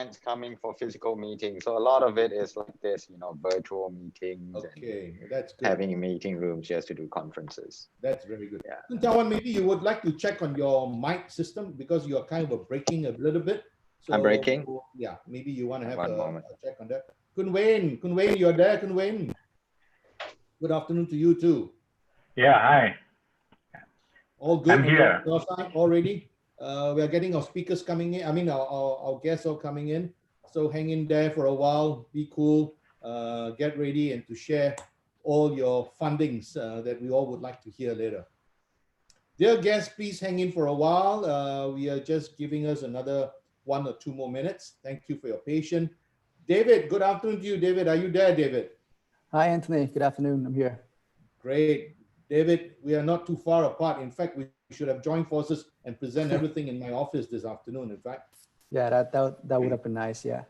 clients coming for physical meetings. So a lot of it is like this, virtual meetings Okay, that's good. having meeting rooms just to do conferences. That's very good. Yeah. Tawan, maybe you would like to check on your mic system because you are kind of breaking a little bit. So, I'm breaking? Yeah, maybe you want to have One a moment. check on that. Kun Wayne, you're there, Kun Wayne. Good afternoon to you too. Yeah, hi. All good? I'm here. Your side already? We are getting our speakers coming in. I mean, our guests are coming in. So hang in there for a while. Be cool. Get ready and to share all your fundings that we all would like to hear later. Dear guests, please hang in for a while. We are just giving us another 1 or 2 more minutes. Thank you for your patience. David, good afternoon to you. David, are you there, David? Hi, Anthony. Good afternoon. I'm here. Great. David, we are not too far apart. In fact, we should have joined forces and present everything in my office this afternoon, in fact. Yeah, that would have been nice, yeah.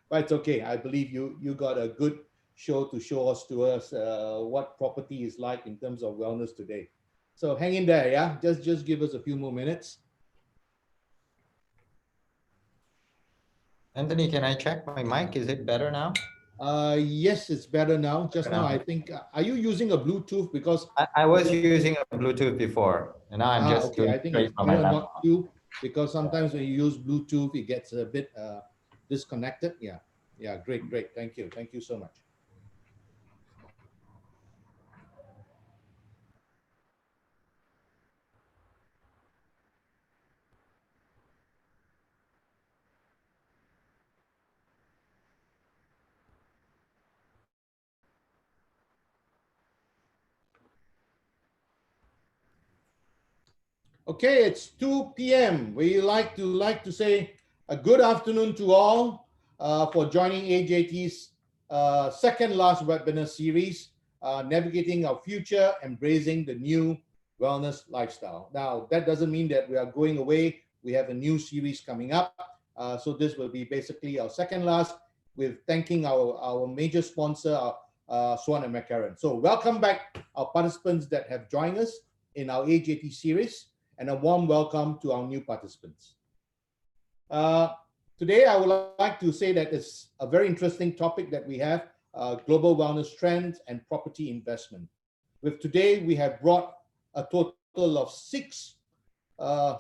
But it's okay. I believe you got a good show to show us what property is like in terms of wellness today. So hang in there, yeah? Just give us a few more minutes. Anthony, can I check my mic? Is it better now? Yes, it's better now. Just now, I think, are you using a Bluetooth? Because I was using a Bluetooth before, and now I'm just okay. I think it's from my better laptop. not to, because sometimes when you use Bluetooth, it gets a bit disconnected. Yeah, great. Thank you so much. Okay, it's 2 p.m. We like to say a good afternoon to all for joining AJT's second last webinar series, Navigating Our Future, Embracing the New Wellness Lifestyle. Now, that doesn't mean that we are going away. We have a new series coming up. So this will be basically our second last, with thanking our major sponsor, Swan & McCarran. So welcome back our participants that have joined us in our AJT series, and a warm welcome to our new participants. Today, I would like to say that it's a very interesting topic that we have, global wellness trends and property investment. With today, we have brought a total of 6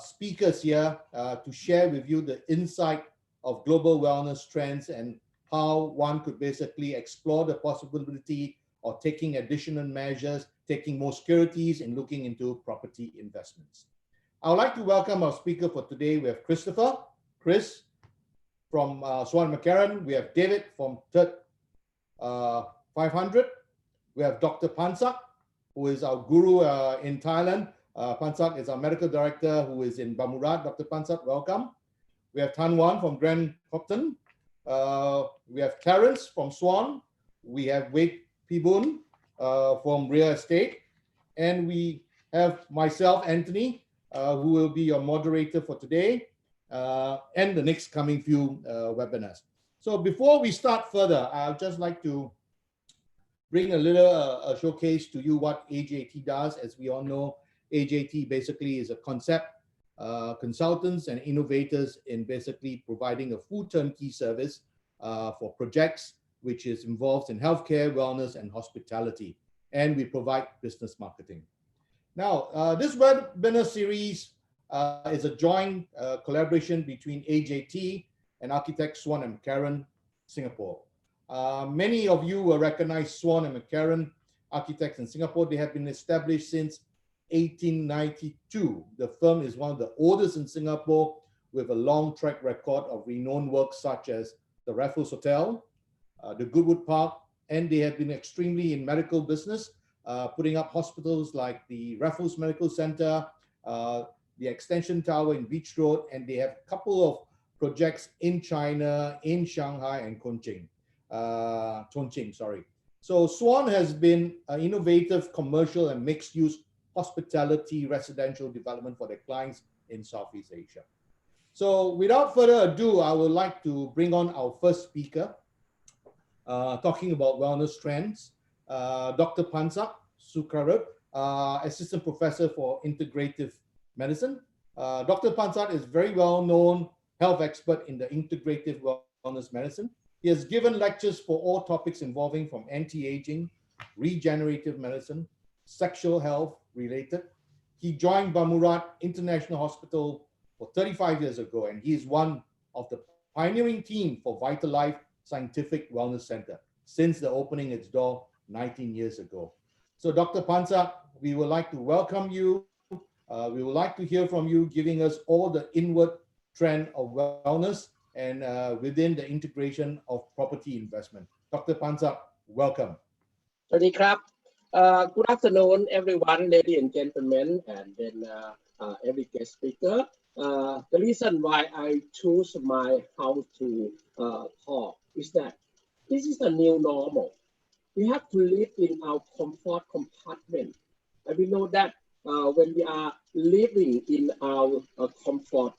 speakers here to share with you the insight of global wellness trends and how one could basically explore the possibility of taking additional measures, taking more securities, and looking into property investments. I would like to welcome our speaker for today. We have Chris from Swan McCarran. We have David from Third 500. We have Dr. Pansak, who is our guru in Thailand. Pansak is our medical director who is in Bamurat. Dr. Pansak, welcome. We have Tan Wan from Grand Copton. We have Clarence from Swan. We have Wade Pibun from Real Estate. And we have myself, Anthony, who will be your moderator for today and the next coming few webinars. So before we start further, I'd just like to bring a little showcase to you what AJT does. As we all know, AJT basically is a concept consultants and innovators in basically providing a full turnkey service for projects which is involved in healthcare, wellness, and hospitality. And we provide business marketing. Now, this webinar series is a joint collaboration between AJT and architect Swan & McCarran, Singapore. Many of you will recognize Swan & McCarran Architects in Singapore. They have been established since 1892. The firm is one of the oldest in Singapore, with a long track record of renowned works such as the Raffles Hotel, the Goodwood Park, and they have been extremely in medical business, putting up hospitals like the Raffles Medical Center, the Extension Tower in Beach Road, and they have a couple of projects in China, in Shanghai, and Chongqing, sorry. So Swan has been an innovative commercial and mixed-use hospitality residential development for their clients in Southeast Asia. So without further ado, I would like to bring on our first speaker, talking about wellness trends, Dr. Pansak Sukarat, Assistant Professor for Integrative Medicine. Dr. Pansak is very well known health expert in the integrative wellness medicine. He has given lectures for all topics involving from anti-aging, regenerative medicine, sexual health related. He joined Bamurat International Hospital for 35 years ago, and he is one of the pioneering team for Vital Life Scientific Wellness Center since the opening its door 19 years ago. So Dr. Pansak, we would like to welcome you. We would like to hear from you, giving us all the inward trend of wellness and within the integration of property investment. Dr. Pansak, welcome. สวัสดีครับ Good afternoon, everyone, ladies and gentlemen, and then every guest speaker. The reason why I choose my house to talk is that this is the new normal. We have to live in our comfort compartment, and we know that when we are living in our comfort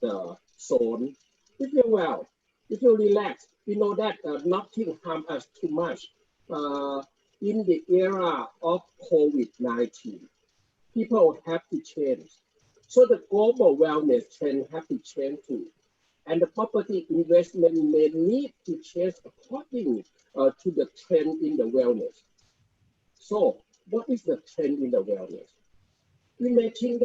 zone, we feel well, we feel relaxed. We know that nothing harms us too much. In the era of COVID-19, people have to change. So the global wellness trend have to change too. And the property investment may need to change according to the trend in the wellness. So what is the trend in the wellness? We may think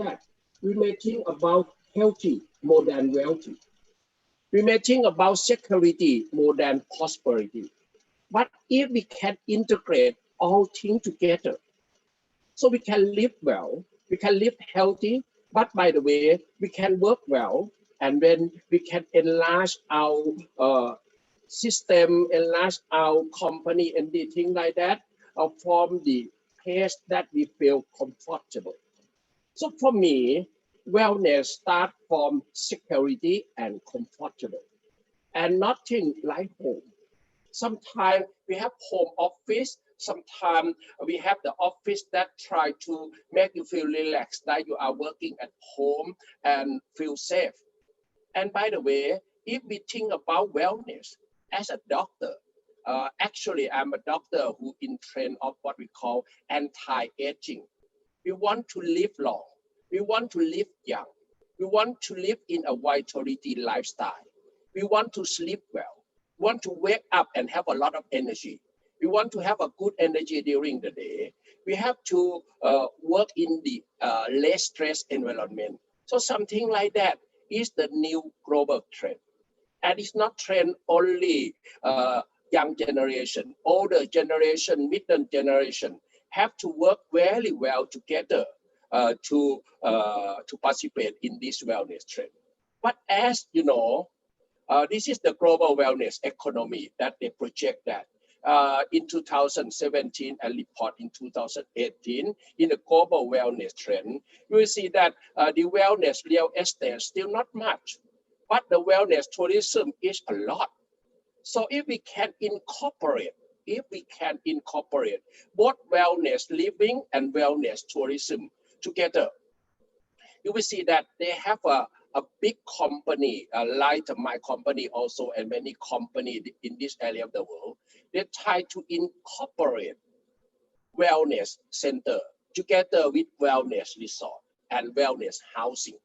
about healthy more than wealthy. We may think about security more than prosperity. But if we can integrate all things together, so we can live well, we can live healthy, but by the way, we can work well, and then we can enlarge our system, enlarge our company, and the things like that, from the place that we feel comfortable. So for me, wellness starts from security and comfortable, and nothing like home. Sometimes we have home office. Sometimes we have the office that try to make you feel relaxed, that you are working at home and feel safe. And by the way, if we think about wellness as a doctor, actually I'm a doctor who in trend of what we call anti-aging. We want to live long. We want to live young. We want to live in a vitality lifestyle. We want to sleep well. We want to wake up and have a lot of energy. We want to have a good energy during the day. We have to work in the less stress environment. So something like that is the new global trend. And it's not trend only young generation, older generation, middle generation have to work very well together to participate in this wellness trend. But as you know, this is the global wellness economy that they project that. In 2017 and report in 2018 in the global wellness trend, you will see that the wellness real estate still not much, but the wellness tourism is a lot. So if we can incorporate both wellness living and wellness tourism together, you will see that they have a big company, like my company also, and many companies in this area of the world. They try to incorporate wellness center together with wellness resort and wellness housing.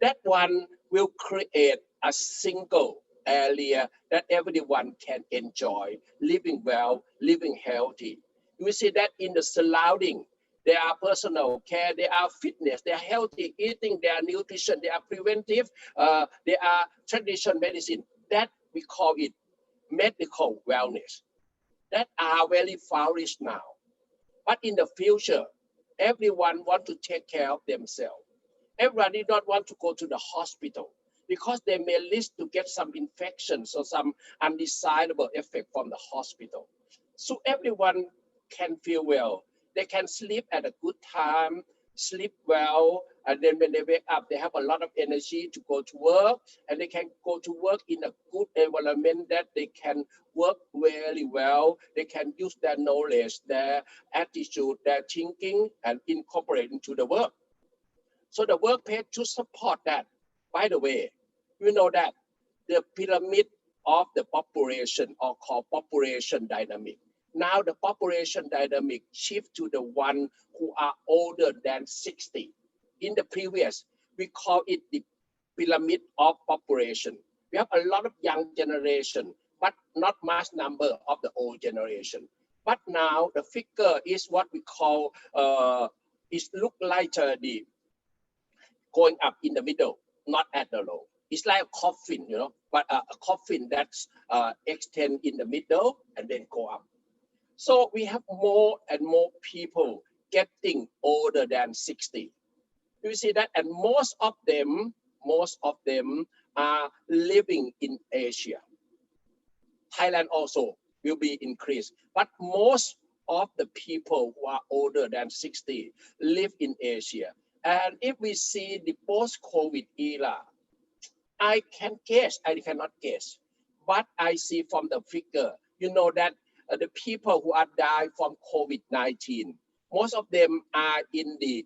That one will create a single area that everyone can enjoy, living well, living healthy. You will see that in the surrounding, there are personal care, there are fitness, they are healthy eating, there are nutrition, they are preventive, there are traditional medicine. That we call it medical wellness. That are very flourish now. But in the future, everyone want to take care of themselves. Everybody don't want to go to the hospital because they may risk to get some infections or some undesirable effect from the hospital. So everyone can feel well. They can sleep at a good time, sleep well, and then when they wake up, they have a lot of energy to go to work, and they can go to work in a good environment that they can work very well. They can use their knowledge, their attitude, their thinking, and incorporate into the work. So the workplace should support that. By the way, you know that the pyramid of the population, or called population dynamic. Now the population dynamic shift to the one who are older than 60. In the previous, we call it the pyramid of population. We have a lot of young generation, but not much number of the old generation. But now the figure is what we call, it look like the going up in the middle, not at the low. It's like a coffin, but a coffin that's extend in the middle and then go up. So we have more and more people getting older than 60. You see that? And most of them are living in Asia. Thailand also will be increased, but most of the people who are older than 60 live in Asia. And if we see the post-COVID era, I cannot guess, but I see from the figure, that the people who are died from COVID-19, most of them are in the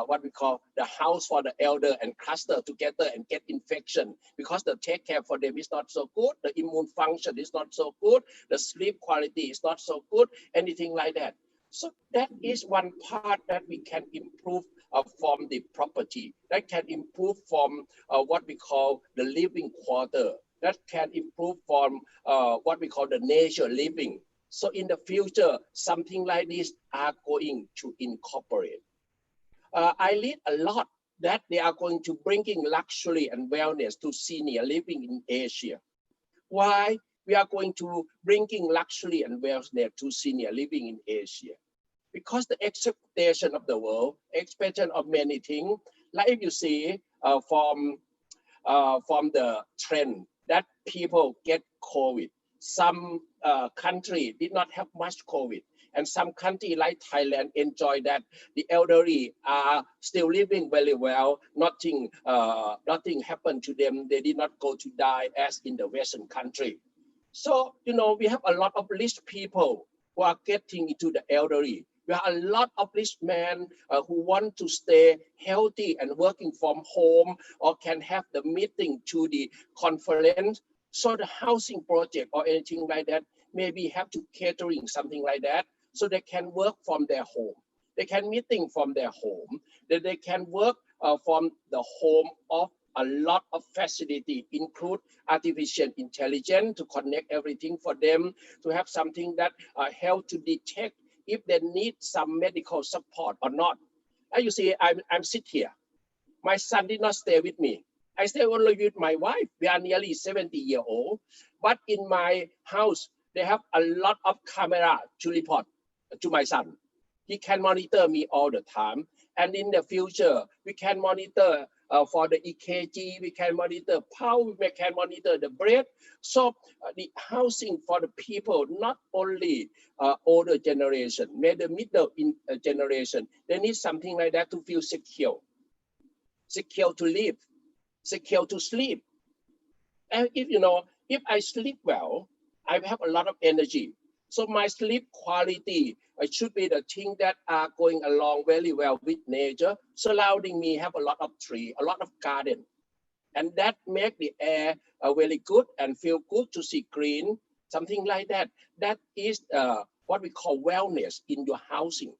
what we call the house for the elder and cluster together and get infection because the take care for them is not so good, the immune function is not so good, the sleep quality is not so good, anything like that. So that is one part that we can improve from the property, that can improve from what we call the living quarter, that can improve from what we call the nature living. So in the future, something like this are going to incorporate. I read a lot that they are going to bringing luxury and wellness to senior living in Asia. Why we are going to bringing luxury and wellness to senior living in Asia? Because the expectation of the world, expectation of many things, like if you see from the trend that people get COVID, some country did not have much COVID, and some country like Thailand enjoy that the elderly are still living very well. Nothing happened to them. They did not go to die as in the Western country. So we have a lot of rich people who are getting into the elderly. We have a lot of rich men who want to stay healthy and working from home or can have the meeting to the conference. So the housing project or anything like that, maybe have to catering something like that, so they can work from their home. They can meeting from their home. They can work from the home of a lot of facility, include artificial intelligence to connect everything for them, to have something that help to detect if they need some medical support or not. As you see, I'm sit here. My son did not stay with me. I stay only with my wife. We are nearly 70 years old. But in my house, they have a lot of camera to report to my son. He can monitor me all the time. And in the future, we can monitor for the EKG, we can monitor pulse, we can monitor the breath. So the housing for the people, not only older generation, maybe the middle generation, they need something like that to feel secure. Secure to live, secure to sleep. And if I sleep well, I have a lot of energy. So my sleep quality should be the thing that are going along very well with nature. Surrounding me have a lot of tree, a lot of garden. And that make the air very good and feel good to see green, something like that. That is what we call wellness in your housing.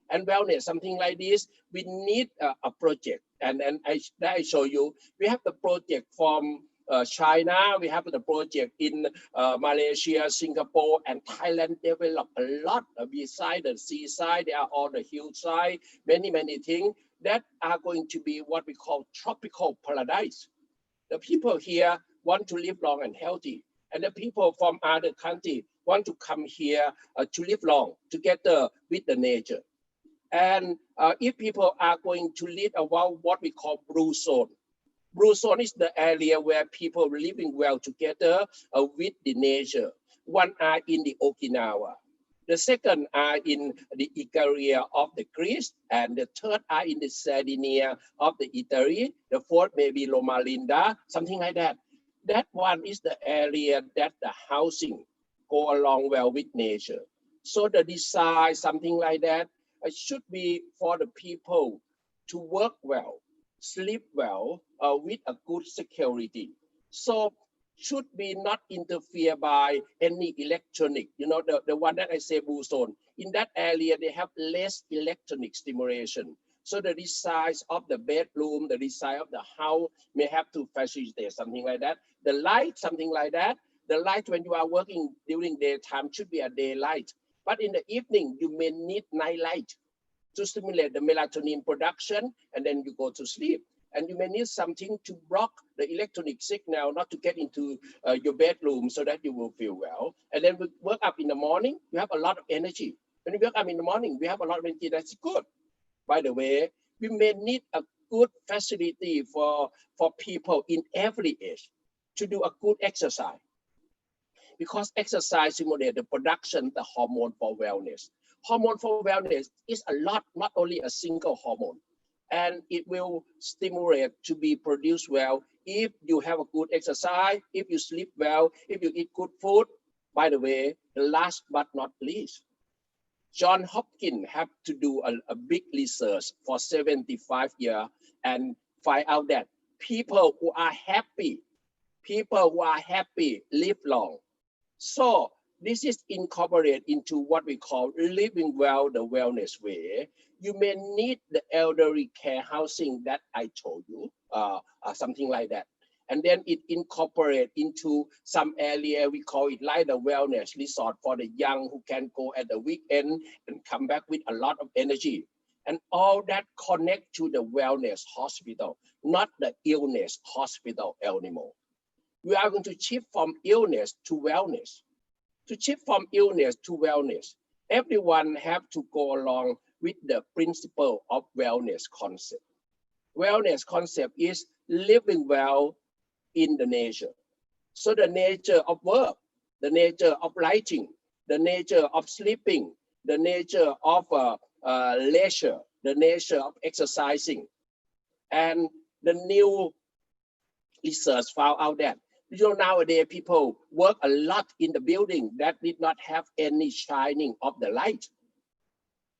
And wellness, something like this, we need a project. And I show you, we have the project from China, we have the project in Malaysia, Singapore, and Thailand develop a lot beside the seaside. There are all the hillside, many things that are going to be what we call tropical paradise. The people here want to live long and healthy, and the people from other countries want to come here to live long together with the nature. And if people are going to live around what we call blue zone. Blue zone is the area where people are living well together with the nature. One are in the Okinawa. The second are in the area of the Greece, and the third are in the Sardinia of the Italy. The fourth may be Loma Linda, something like that. That one is the area that the housing go along well with nature. So the design, something like that, should be for the people to work well, sleep well, with a good security. So should be not interfere by any electronic, the one that I say blue zone. In that area, they have less electronic stimulation. So the design of the bedroom, the design of the house may have to facilitate something like that. The light, something like that. The light when you are working during daytime should be a daylight. But in the evening, you may need night light to stimulate the melatonin production, and then you go to sleep. And you may need something to block the electronic signal not to get into your bedroom so that you will feel well. And then we wake up in the morning, you have a lot of energy. When you wake up in the morning, we have a lot of energy, that's good. By the way, we may need a good facility for people in every age to do a good exercise. Because exercise stimulates the production, the hormone for wellness. Hormone for wellness is a lot, not only a single hormone. And it will stimulate to be produced well if you have a good exercise, if you sleep well, if you eat good food. By the way, the last but not least, John Hopkins have to do a big research for 75 years and find out that people who are happy live long. So this is incorporated into what we call living well the wellness way. You may need the elderly care housing that I told you, something like that. And then it incorporates into some area, we call it like the wellness resort for the young who can go at the weekend and come back with a lot of energy. And all that connect to the wellness hospital, not the illness hospital anymore. We are going to shift from illness to wellness. To shift from illness to wellness, everyone have to go along with the principle of wellness concept. Wellness concept is living well in the nature. So the nature of work, the nature of writing, the nature of sleeping, the nature of leisure, the nature of exercising. And the new research found out that nowadays people work a lot in the building that did not have any shining of the light.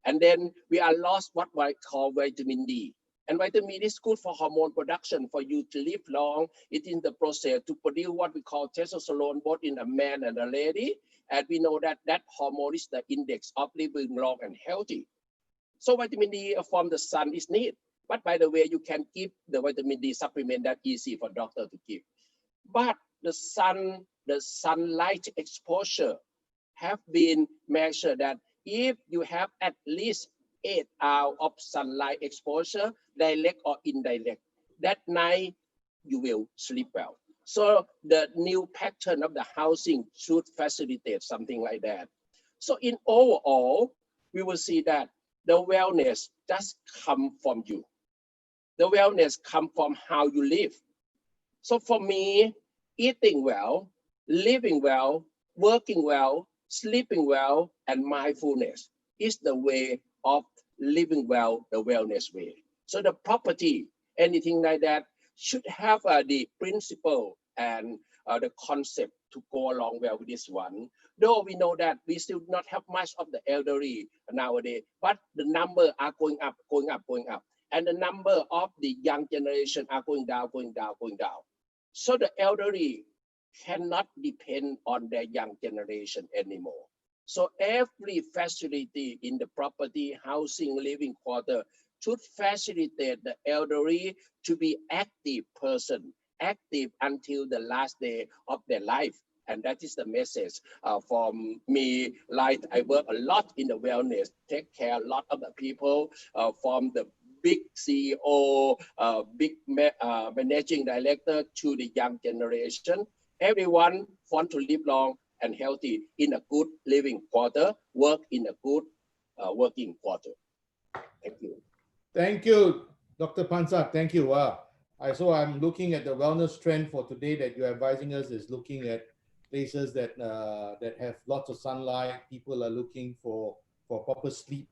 And then we are lost what I call vitamin D. And vitamin D is good for hormone production, for you to live long. It is in the process to produce what we call testosterone, both in a man and a lady. And we know that that hormone is the index of living long and healthy. So vitamin D from the sun is needed. But by the way, you can give the vitamin D supplement that easy for doctor to give. But the sunlight exposure have been measured that if you have at least 8 hours of sunlight exposure, direct or indirect, that night you will sleep well. So the new pattern of the housing should facilitate something like that. So in overall, we will see that the wellness does come from you. The wellness comes from how you live. So for me, eating well, living well, working well, sleeping well, and mindfulness is the way of living well, the wellness way. So the property, anything like that, should have the principle and the concept to go along well with this one. Though we know that we still not have much of the elderly nowadays, but the number are going up, going up, going up. And the number of the young generation are going down, going down, going down. So the elderly cannot depend on their young generation anymore. So every facility in the property, housing, living quarter should facilitate the elderly to be active person, active until the last day of their life. And that is the message from me. Like I work a lot in the wellness, take care a lot of the people from the big CEO, big managing director to the young generation. Everyone want to live long and healthy in a good living quarter, work in a good working quarter. Thank you. Thank you, Dr. Pansak. Thank you. So I'm looking at the wellness trend for today that you're advising us is looking at places that that have lots of sunlight. People are looking for proper sleep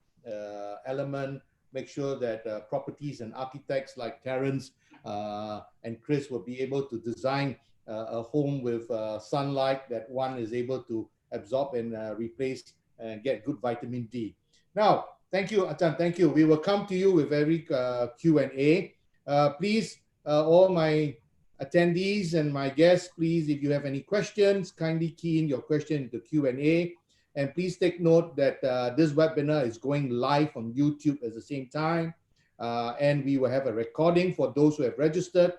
element. Make sure that properties and architects like Terence and Chris will be able to design a home with sunlight that one is able to absorb and replace and get good vitamin D. Now, thank you, Ajahn. Thank you. We will come to you with every Q&A. Please, all my attendees and my guests, please, if you have any questions, kindly key in your question into Q&A. And please take note that this webinar is going live on YouTube at the same time. and we will have a recording for those who have registered.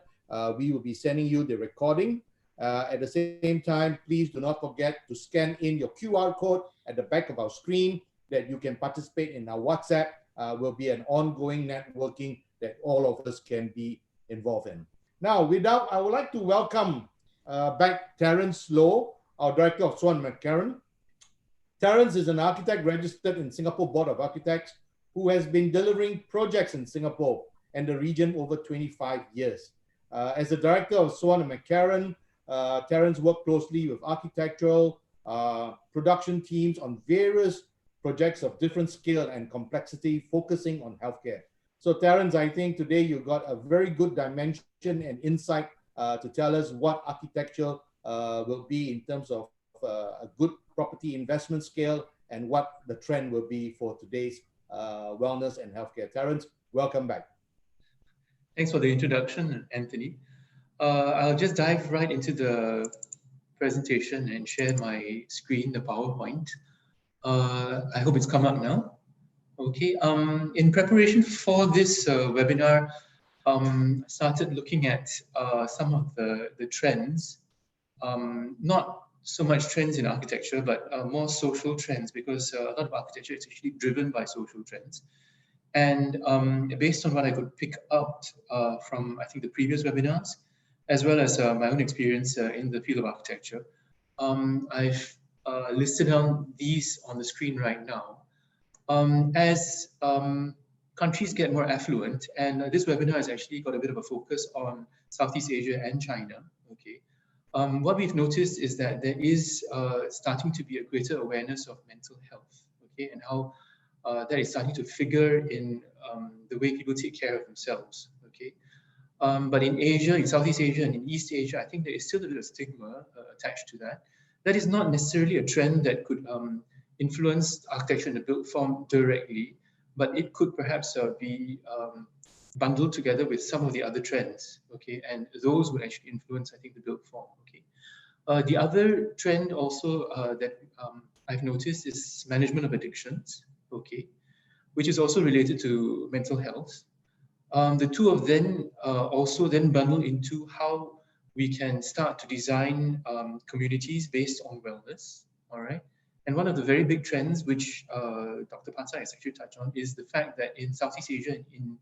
We will be sending you the recording. At the same time, please do not forget to scan in your QR code at the back of our screen that you can participate in our WhatsApp. Will be an ongoing networking that all of us can be involved in. Now, I would like to welcome back Terence Low, our Director of Swan McCarran. Terence is an architect registered in Singapore Board of Architects who has been delivering projects in Singapore and the region over 25 years. As the Director of Swan McCarran, Terence worked closely with architectural production teams on various projects of different scale and complexity, focusing on healthcare. So Terence, I think today you got a very good dimension and insight to tell us what architecture will be in terms of a good property investment scale and what the trend will be for today's wellness and healthcare. Terence, welcome back. Thanks for the introduction, Anthony. I'll just dive right into the presentation and share my screen, the PowerPoint. I hope it's come up now. Okay. In preparation for this webinar, I started looking at some of the trends, not so much trends in architecture, but more social trends, because a lot of architecture is actually driven by social trends. And based on what I could pick out from, I think, the previous webinars, as well as my own experience in the field of architecture, I've listed down these on the screen right now. As countries get more affluent, and this webinar has actually got a bit of a focus on Southeast Asia and China, okay. What we've noticed is that there is starting to be a greater awareness of mental health, okay, and how that is starting to figure in the way people take care of themselves, okay. But in Asia, in Southeast Asia and in East Asia, I think there is still a bit of stigma attached to that. That is not necessarily a trend that could influence architecture in the built form directly, but it could perhaps be bundled together with some of the other trends, okay, and those would actually influence, I think, the built form, okay. The other trend also that I've noticed is management of addictions, okay, which is also related to mental health. The two of them also then bundle into how we can start to design communities based on wellness, all right? And one of the very big trends, which Dr. Pansa has actually touched on, is the fact that in Southeast Asia and in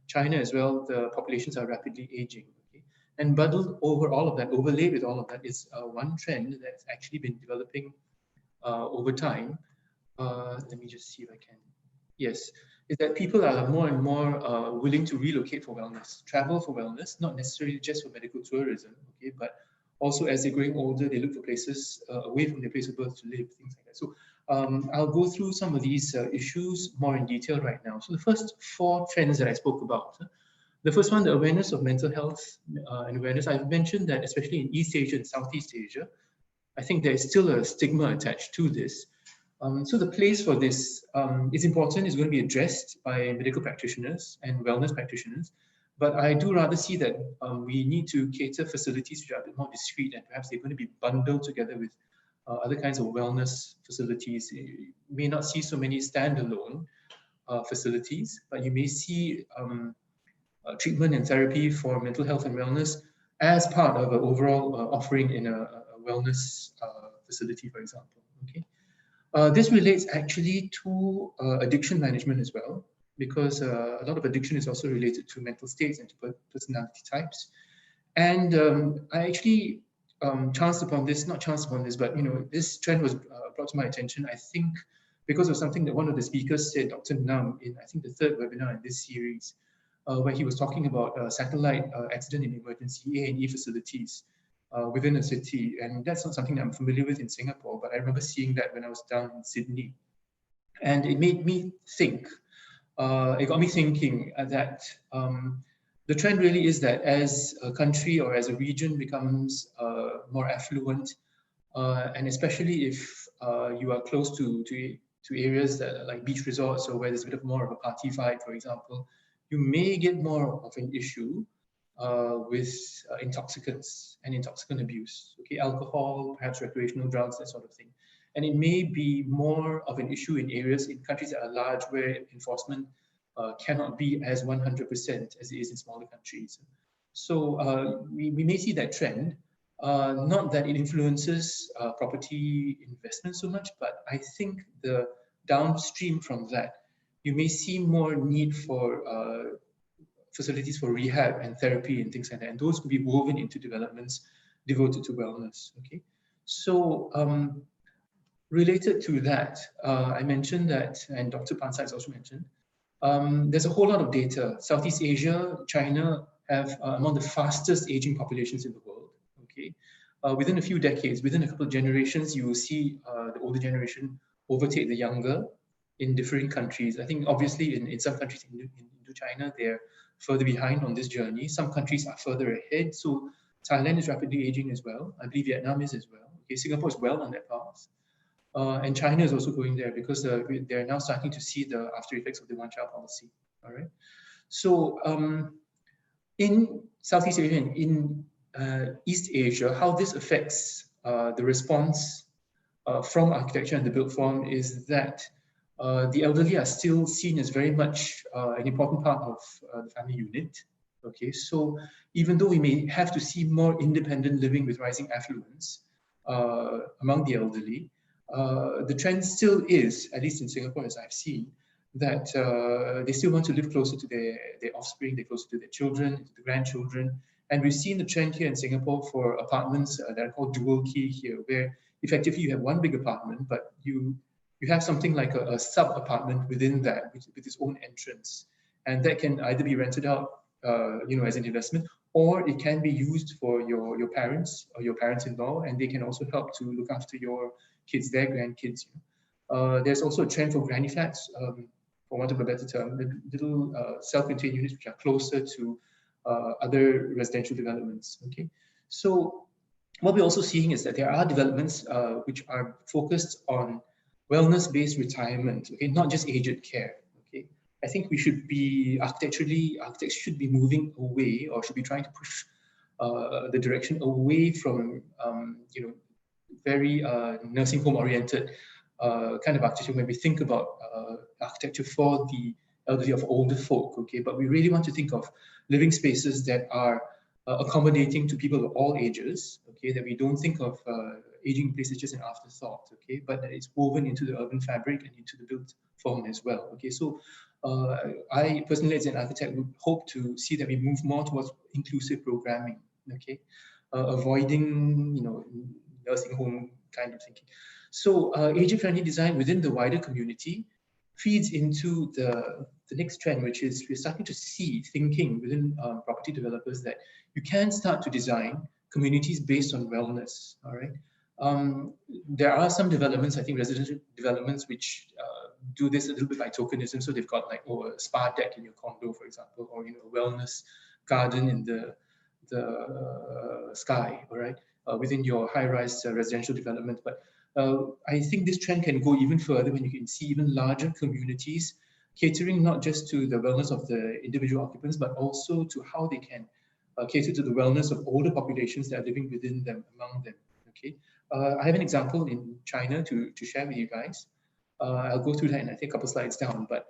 China as well, the populations are rapidly aging, okay? And bundled over all of that, overlaid with all of that, is one trend that's actually been developing over time. Let me just see if I can. Yes, is that people are more and more willing to relocate for wellness, travel for wellness, not necessarily just for medical tourism, okay, but also as they're growing older, they look for places away from their place of birth to live, things like that. So I'll go through some of these issues more in detail right now. So the first four trends that I spoke about. The first one, the awareness of mental health and awareness. I've mentioned that especially in East Asia and Southeast Asia, I think there is still a stigma attached to this. So the place for this is important, is going to be addressed by medical practitioners and wellness practitioners. But I do rather see that we need to cater facilities which are a bit more discreet, and perhaps they're going to be bundled together with other kinds of wellness facilities. You may not see so many standalone facilities, but you may see treatment and therapy for mental health and wellness as part of an overall offering in a wellness facility, for example. Okay. This relates actually to addiction management as well, because a lot of addiction is also related to mental states and to personality types. And I actually chanced upon this, not chanced upon this, but this trend was brought to my attention, I think, because of something that one of the speakers said, Dr. Nam, in I think the third webinar in this series, where he was talking about satellite accident and emergency A&E facilities within a city. And that's not something that I'm familiar with in Singapore, but I remember seeing that when I was down in Sydney. And it made me think, it got me thinking that the trend really is that as a country or as a region becomes more affluent, and especially if you are close to areas that are like beach resorts or where there's a bit more of a party vibe, for example, you may get more of an issue with intoxicants and intoxicant abuse, okay, alcohol, perhaps recreational drugs, that sort of thing. And it may be more of an issue in areas, in countries that are large, where enforcement cannot be as 100% as it is in smaller countries. So we may see that trend, not that it influences property investment so much, but I think the downstream from that, you may see more need for facilities for rehab and therapy and things like that, and those could be woven into developments devoted to wellness. Okay, so related to that, I mentioned that, and Dr. Pansa has also mentioned, there's a whole lot of data. Southeast Asia, China have among the fastest aging populations in the world. Okay, within a few decades, within a couple of generations, you will see the older generation overtake the younger in different countries. I think obviously in some countries in China, they're further behind on this journey. Some countries are further ahead. So Thailand is rapidly aging as well. I believe Vietnam is as well. Okay, Singapore is well on that path. And China is also going there because they're now starting to see the after effects of the one-child policy. All right. So in Southeast Asia and in East Asia, how this affects the response from architecture and the built form is that the elderly are still seen as very much an important part of the family unit. Okay, so even though we may have to see more independent living with rising affluence among the elderly, the trend still is, at least in Singapore as I've seen, that they still want to live closer to their offspring, they're closer to their children, to the grandchildren. And we've seen the trend here in Singapore for apartments that are called dual key here, where effectively you have one big apartment, but you have something like a sub apartment within that with its own entrance. And that can either be rented out as an investment, or it can be used for your parents or your parents-in-law, and they can also help to look after your kids, their grandkids. There's also a trend for granny flats, for want of a better term, the little self-contained units which are closer to other residential developments. Okay, so what we're also seeing is that there are developments which are focused on wellness-based retirement. Okay, not just aged care. Okay, I think we should be architects should be moving away, or should be trying to push the direction away from very nursing home oriented kind of architecture when we think about architecture for the elderly, of older folk. Okay, but we really want to think of living spaces that are accommodating to people of all ages. Okay, that we don't think of aging places just an afterthought. Okay, but that it's woven into the urban fabric and into the built form as well. Okay, so I personally, as an architect, would hope to see that we move more towards inclusive programming. Okay, avoiding nursing home kind of thinking. So age-friendly design within the wider community feeds into the next trend, which is we're starting to see thinking within property developers that you can start to design communities based on wellness. All right. There are some developments, I think residential developments, which do this a little bit by tokenism. So they've got like a spa deck in your condo, for example, or a wellness garden in the sky. All right. Within your high-rise residential development. But I think this trend can go even further when you can see even larger communities catering not just to the wellness of the individual occupants, but also to how they can cater to the wellness of older populations that are living within them, among them. Okay, I have an example in China to share with you guys. I'll go through that in I think a couple slides down, but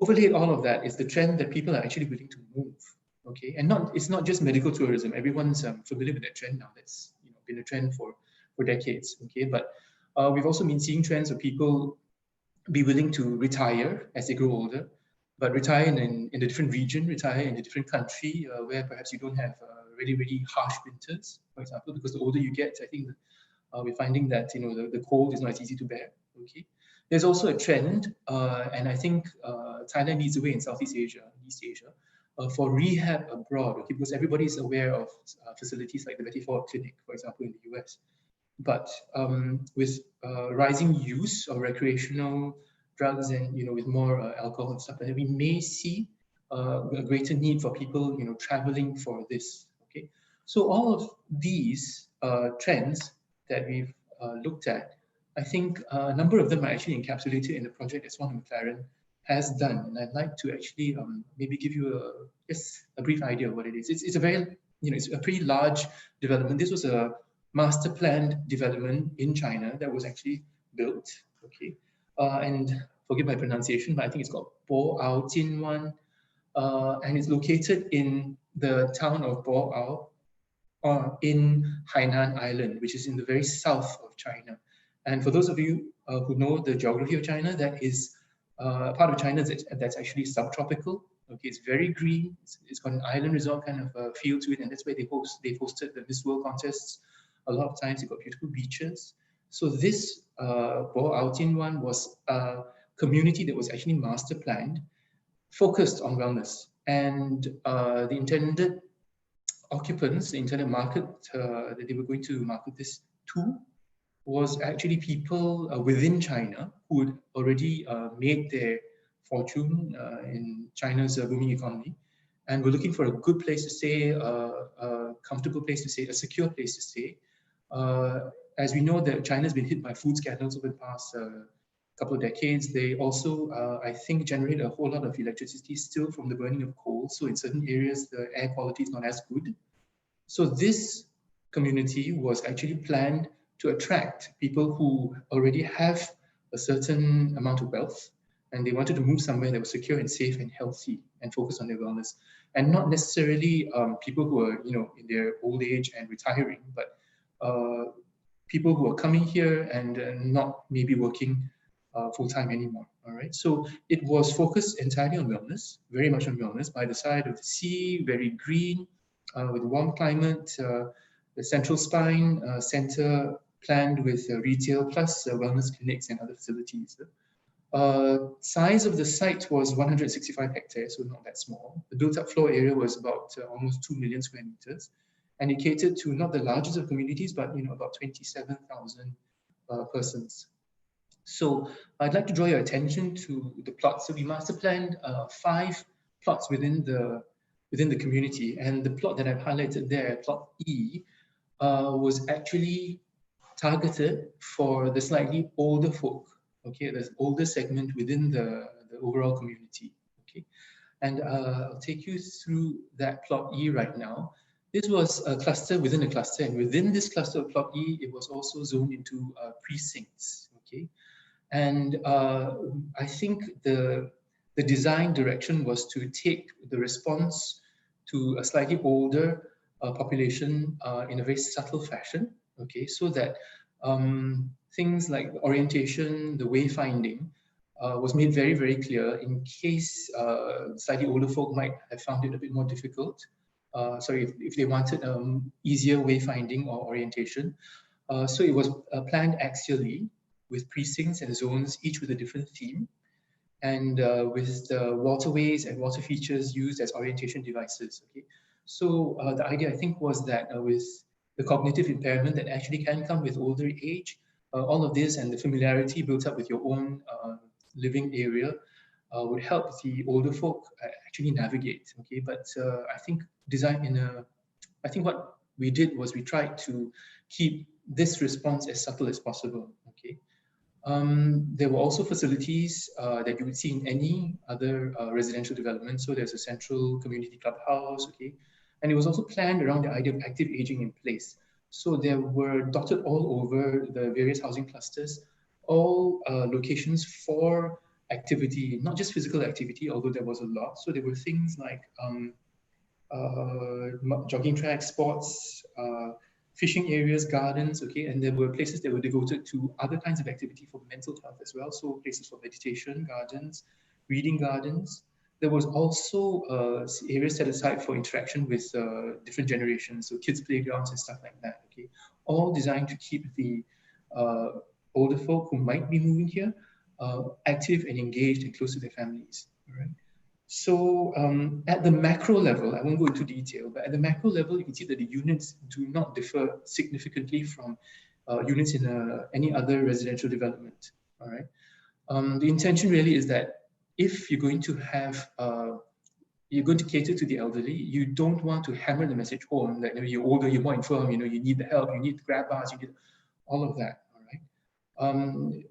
overlaid all of that is the trend that people are actually willing to move. Okay, and it's not just medical tourism. Everyone's familiar with that trend now. That's been a trend for decades. Okay, but we've also been seeing trends of people be willing to retire as they grow older, but retire in a different region, retire in a different country where perhaps you don't have really, really harsh winters, for example, because the older you get, I think we're finding that the cold is not as easy to bear. Okay, there's also a trend, and I think Thailand leads the way in Southeast Asia, East Asia, for rehab abroad. Okay, because everybody is aware of facilities like the Betty Ford Clinic, for example, in the US. But with rising use of recreational drugs and with more alcohol and stuff, we may see a greater need for people traveling for this. Okay, so all of these trends that we've looked at, I think a number of them are actually encapsulated in the project that Swan McLaren has done, and I'd like to actually maybe give you just a brief idea of what it is. It's a very it's a pretty large development. This was a master planned development in China that was actually built. Okay, and forgive my pronunciation, but I think it's called Bo Ao Jin Wan, and it's located in the town of Bo Ao, in Hainan Island, which is in the very south of China. And for those of you who know the geography of China, that is part of China that's actually subtropical. Okay, it's very green. It's got an island resort kind of feel to it, and that's where they've hosted the Miss World contests. A lot of times they've got beautiful beaches. So this Bo Ao Jin Wan was a community that was actually master planned, focused on wellness, and the intended occupants, the intended market that they were going to market this to was actually people within China who had already made their fortune in China's booming economy, and were looking for a good place to stay, a comfortable place to stay, a secure place to stay. As we know that China's been hit by food scandals over the past couple of decades. They also, I think, generate a whole lot of electricity still from the burning of coal. So in certain areas, the air quality is not as good. So this community was actually planned to attract people who already have a certain amount of wealth, and they wanted to move somewhere that was secure and safe and healthy and focus on their wellness, and not necessarily people who are, you know, in their old age and retiring, but people who are coming here and not maybe working full-time anymore. All right, so it was focused entirely on wellness, very much on wellness, by the side of the sea, very green, with warm climate, the central spine center planned with retail plus wellness clinics and other facilities. Size of the site was 165 hectares, so not that small. The built-up floor area was about almost 2 million square meters, and it catered to not the largest of communities, but about 27,000 persons. So I'd like to draw your attention to the plots. So we master planned 5 plots within the community, and the plot that I've highlighted there, plot E, was actually targeted for the slightly older folk. Okay, the older segment within the overall community. Okay, and I'll take you through that plot E right now. This was a cluster within a cluster, and within this cluster of plot E, it was also zoned into precincts. Okay, and I think the design direction was to take the response to a slightly older population in a very subtle fashion. Okay, so that things like orientation, the wayfinding was made very, very clear in case slightly older folk might have found it a bit more difficult. Sorry, if they wanted easier wayfinding or orientation. So it was planned axially with precincts and zones, each with a different theme, and with the waterways and water features used as orientation devices. Okay, so the idea, I think, was that with the cognitive impairment that actually can come with older age, all of this and the familiarity built up with your own living area would help the older folk actually navigate. Okay, but I think I think what we did was we tried to keep this response as subtle as possible. Okay. There were also facilities that you would see in any other residential development. So there's a central community clubhouse, okay? And it was also planned around the idea of active aging in place. So there were dotted all over the various housing clusters, all locations for activity, not just physical activity, although there was a lot. So there were things like jogging tracks, sports, fishing areas, gardens, okay, and there were places that were devoted to other kinds of activity for mental health as well. So places for meditation, gardens, reading gardens. There was also areas set aside for interaction with different generations, so kids' playgrounds and stuff like that, okay, all designed to keep the older folk who might be moving here active and engaged and close to their families, all right? So at the macro level, I won't go into detail, but at the macro level, you can see that the units do not differ significantly from units in any other residential development, all right? The intention really is that if you're going to have, you're going to cater to the elderly, you don't want to hammer the message home that you're older, you're more infirm, you need the help, you need the grab bars, you need all of that, all right?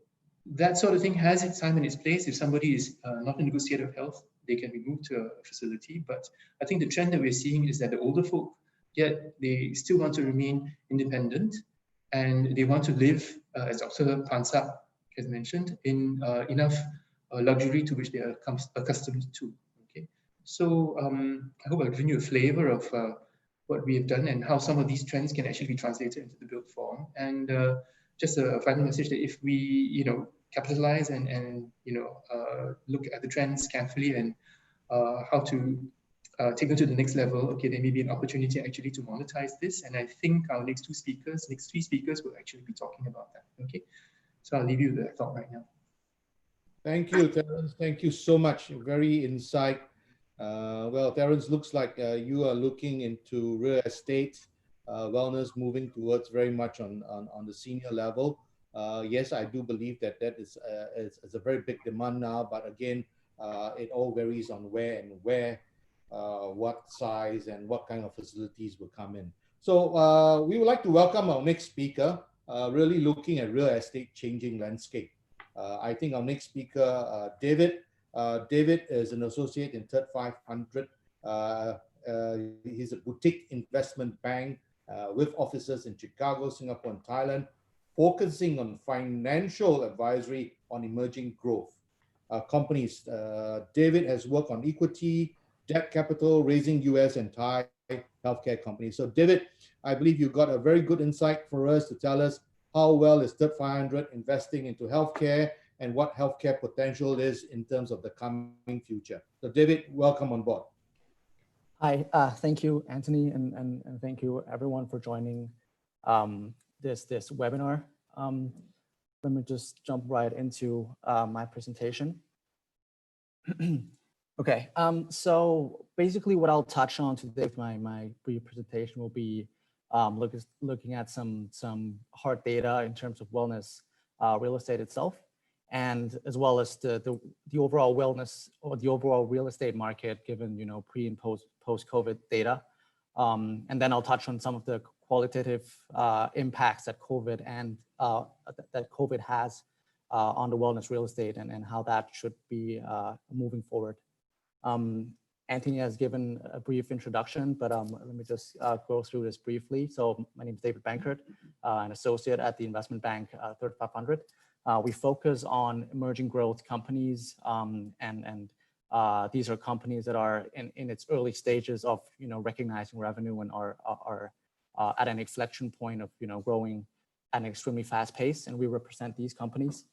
That sort of thing has its time and its place. If somebody is not in a good state of health, they can be moved to a facility. But I think the trend that we're seeing is that the older folk, yet they still want to remain independent, and they want to live, as Dr. Pansak has mentioned, in enough luxury to which they are accustomed to. Okay, so I hope I've given you a flavor of what we have done and how some of these trends can actually be translated into the built form. And just a final message that if we, capitalize and look at the trends carefully and how to take them to the next level, okay, there may be an opportunity actually to monetize this. And I think our next three speakers will actually be talking about that. Okay, so I'll leave you with that thought right now. Thank you, Terence. Thank you so much. Very insight. Well, Terence, looks like you are looking into real estate, wellness, moving towards very much on the senior level. Yes, I do believe that is a very big demand now, but again, it all varies on where, what size and what kind of facilities will come in. So we would like to welcome our next speaker, really looking at real estate changing landscape. I think our next speaker, David. David is an associate in Third 500. He's a boutique investment bank with offices in Chicago, Singapore, and Thailand, focusing on financial advisory on emerging growth companies. David has worked on equity, debt capital, raising US and Thai healthcare companies. So David, I believe you got a very good insight for us to tell us how well is Third 500 investing into healthcare and what healthcare potential is in terms of the coming future. So David, welcome on board. Hi, thank you, Anthony, and thank you everyone for joining this webinar. Let me just jump right into my presentation. Okay, so basically what I'll touch on today, my brief presentation will be looking at some hard data in terms of wellness real estate itself, and as well as the overall wellness or the overall real estate market given pre and post COVID data, and then I'll touch on some of the qualitative impacts that COVID has on the wellness real estate and how that should be moving forward. Anthony has given a brief introduction, but let me just go through this briefly. So my name is David Bankert, an associate at the investment bank Third 500. We focus on emerging growth companies, and these are companies that are in its early stages of recognizing revenue and are at an inflection point of growing at an extremely fast pace, and we represent these companies.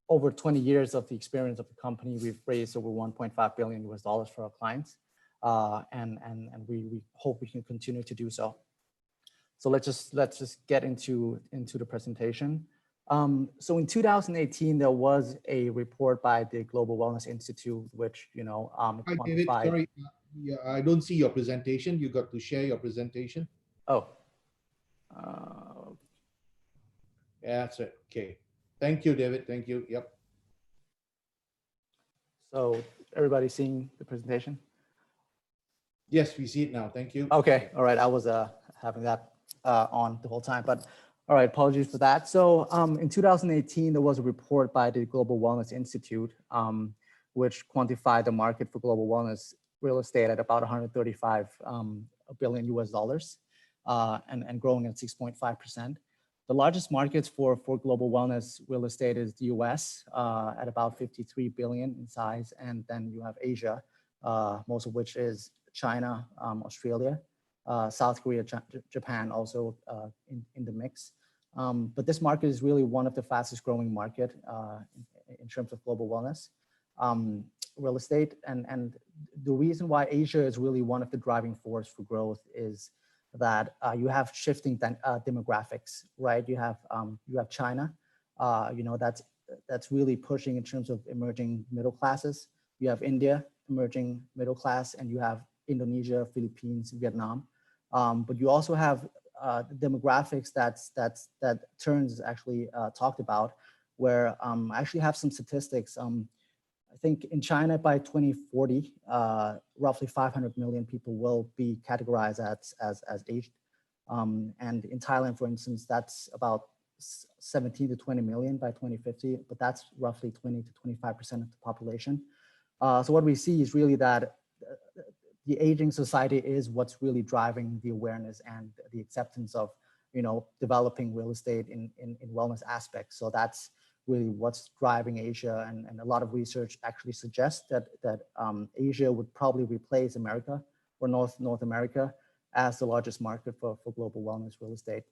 Over 20 years of the experience of the company, we've raised over $1.5 billion for our clients, and we hope we can continue to do so. So let's just get into the presentation. So in 2018, there was a report by the Global Wellness Institute, which Hi, David. Sorry, yeah, I don't see your presentation. You got to share your presentation. Oh. Yeah, that's it. Okay. Thank you, David. Thank you. Yep. So everybody seeing the presentation? Yes, we see it now. Thank you. Okay. All right. I was having that on the whole time, but all right. Apologies for that. So in 2018, there was a report by the Global Wellness Institute, which quantified the market for global wellness real estate at about $135 billion and growing at 6.5%. The largest markets for global wellness real estate is the US at about 53 billion in size. And then you have Asia, most of which is China, Australia, South Korea, Japan also in the mix. But this market is really one of the fastest growing market in terms of global wellness real estate. And the reason why Asia is really one of the driving force for growth is that you have shifting demographics, right? You have China, that's really pushing in terms of emerging middle classes. You have India, emerging middle class, and you have Indonesia, Philippines, Vietnam. But you also have demographics that Terence actually talked about, where I actually have some statistics. I think in China by 2040, roughly 500 million people will be categorized as aged. And in Thailand, for instance, that's about 17 to 20 million by 2050, but that's roughly 20 to 25% of the population. So what we see is really that the aging society is what's really driving the awareness and the acceptance of, developing real estate in wellness aspects. So that's really what's driving Asia, and a lot of research actually suggests that Asia would probably replace America or North America as the largest market for global wellness real estate.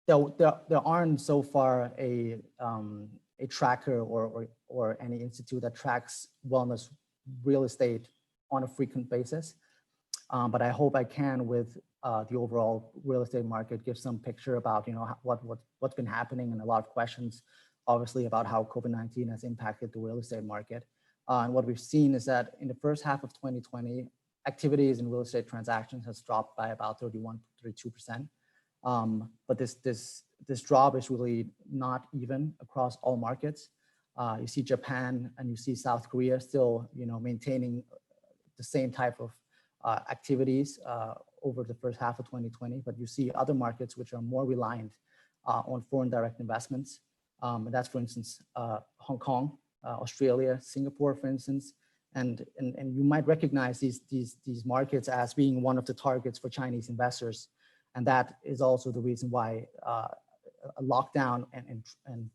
There aren't so far a tracker or any institute that tracks wellness real estate on a frequent basis. But I hope I can, with the overall real estate market, give some picture about what's been happening, and a lot of questions, obviously, about how COVID-19 has impacted the real estate market. And what we've seen is that in the first half of 2020, activities in real estate transactions has dropped by about 32%. But this drop is really not even across all markets. You see Japan and you see South Korea still, maintaining the same type of activities over the first half of 2020, but you see other markets which are more reliant on foreign direct investments. And that's, for instance, Hong Kong, Australia, Singapore, for instance. And you might recognize these markets as being one of the targets for Chinese investors. And that is also the reason why a lockdown and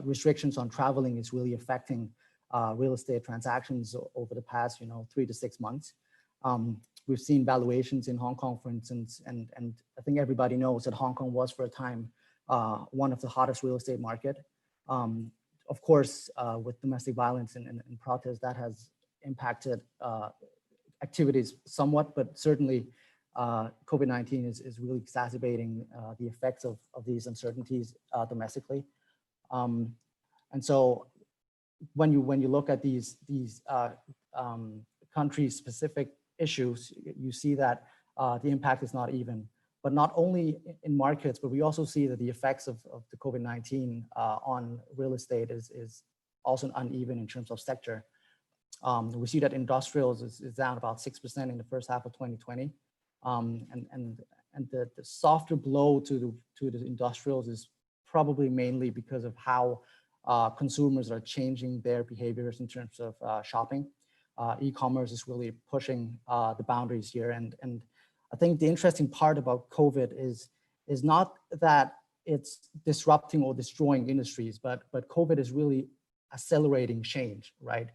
restrictions on traveling is really affecting real estate transactions over the past 3 to 6 months. We've seen valuations in Hong Kong, for instance, and I think everybody knows that Hong Kong was, for a time, one of the hottest real estate market. Of course, with domestic violence and protests, that has impacted activities somewhat, but certainly COVID-19 is really exacerbating the effects of these uncertainties domestically. And so when you look at these country-specific issues, you see that the impact is not even. But not only in markets, but we also see that the effects of the COVID-19 on real estate is also uneven in terms of sector. We see that industrials is down about 6% in the first half of 2020. And the softer blow to the industrials is probably mainly because of how consumers are changing their behaviors in terms of shopping. E-commerce is really pushing the boundaries here. And I think the interesting part about COVID is not that it's disrupting or destroying industries, but COVID is really accelerating change, right?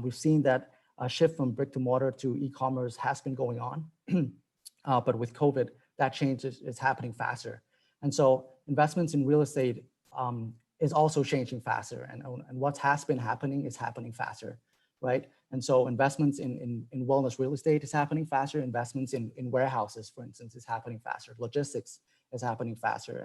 We've seen that a shift from brick to mortar to e-commerce has been going on, but with COVID, that change is happening faster. And so investments in real estate is also changing faster, and what has been happening is happening faster, right? And so investments in wellness real estate is happening faster. Investments in warehouses, for instance, is happening faster. Logistics is happening faster,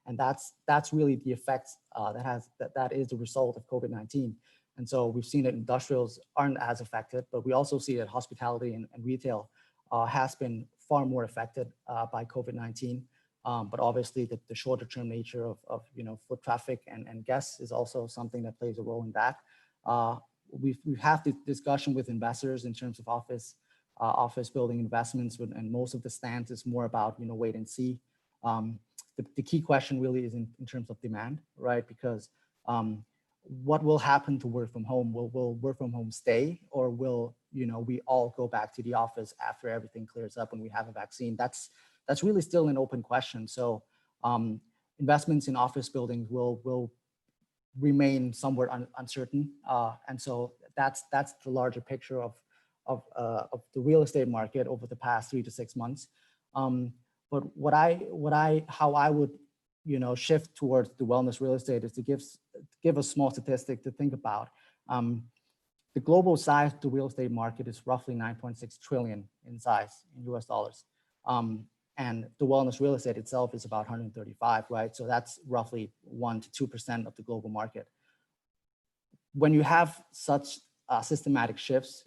and that's really the effects that is the result of COVID-19. And so we've seen that industrials aren't as affected, but we also see that hospitality and retail has been far more affected by COVID-19. But obviously the shorter term nature of foot traffic and guests is also something that plays a role in that. We've had the discussion with investors in terms of office building investments, and most of the stance is more about wait and see. The key question really is in terms of demand, right? Because what will happen to work from home? Will work from home stay, or will we all go back to the office after everything clears up and we have a vaccine? That's really still an open question. So investments in office buildings will remain somewhat uncertain, and so that's the larger picture of the real estate market over the past 3 to 6 months. But how I would shift towards the wellness real estate is to give a small statistic to think about. The global size of the real estate market is roughly 9.6 trillion in size in US dollars. And the wellness real estate itself is about 135, right? So that's roughly 1 to 2% of the global market. When you have such systematic shifts,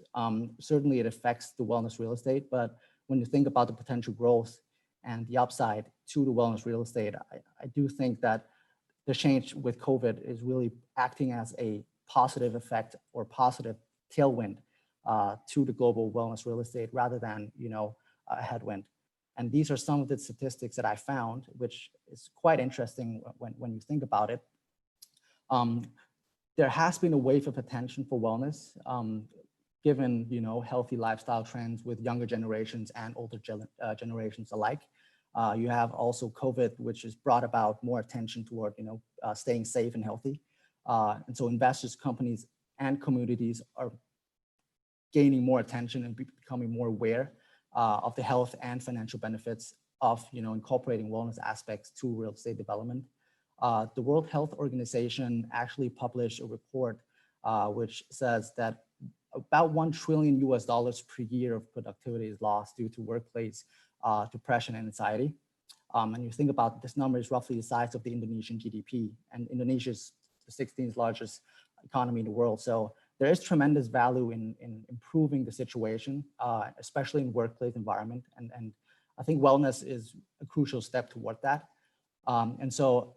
certainly it affects the wellness real estate. But when you think about the potential growth and the upside to the wellness real estate, I do think that the change with COVID is really acting as a positive effect or positive tailwind to the global wellness real estate rather than a headwind. And these are some of the statistics that I found, which is quite interesting when you think about it. There has been a wave of attention for wellness, given healthy lifestyle trends with younger generations and older generations alike. You have also COVID, which has brought about more attention toward, staying safe and healthy. And so investors, companies, and communities are gaining more attention and becoming more aware of the health and financial benefits of, incorporating wellness aspects to real estate development. The World Health Organization actually published a report which says that about $1 trillion per year of productivity is lost due to workplace depression and anxiety. And you think about this number is roughly the size of the Indonesian GDP, and Indonesia is the 16th largest economy in the world. So there is tremendous value in improving the situation, especially in workplace environment. And I think wellness is a crucial step toward that. And so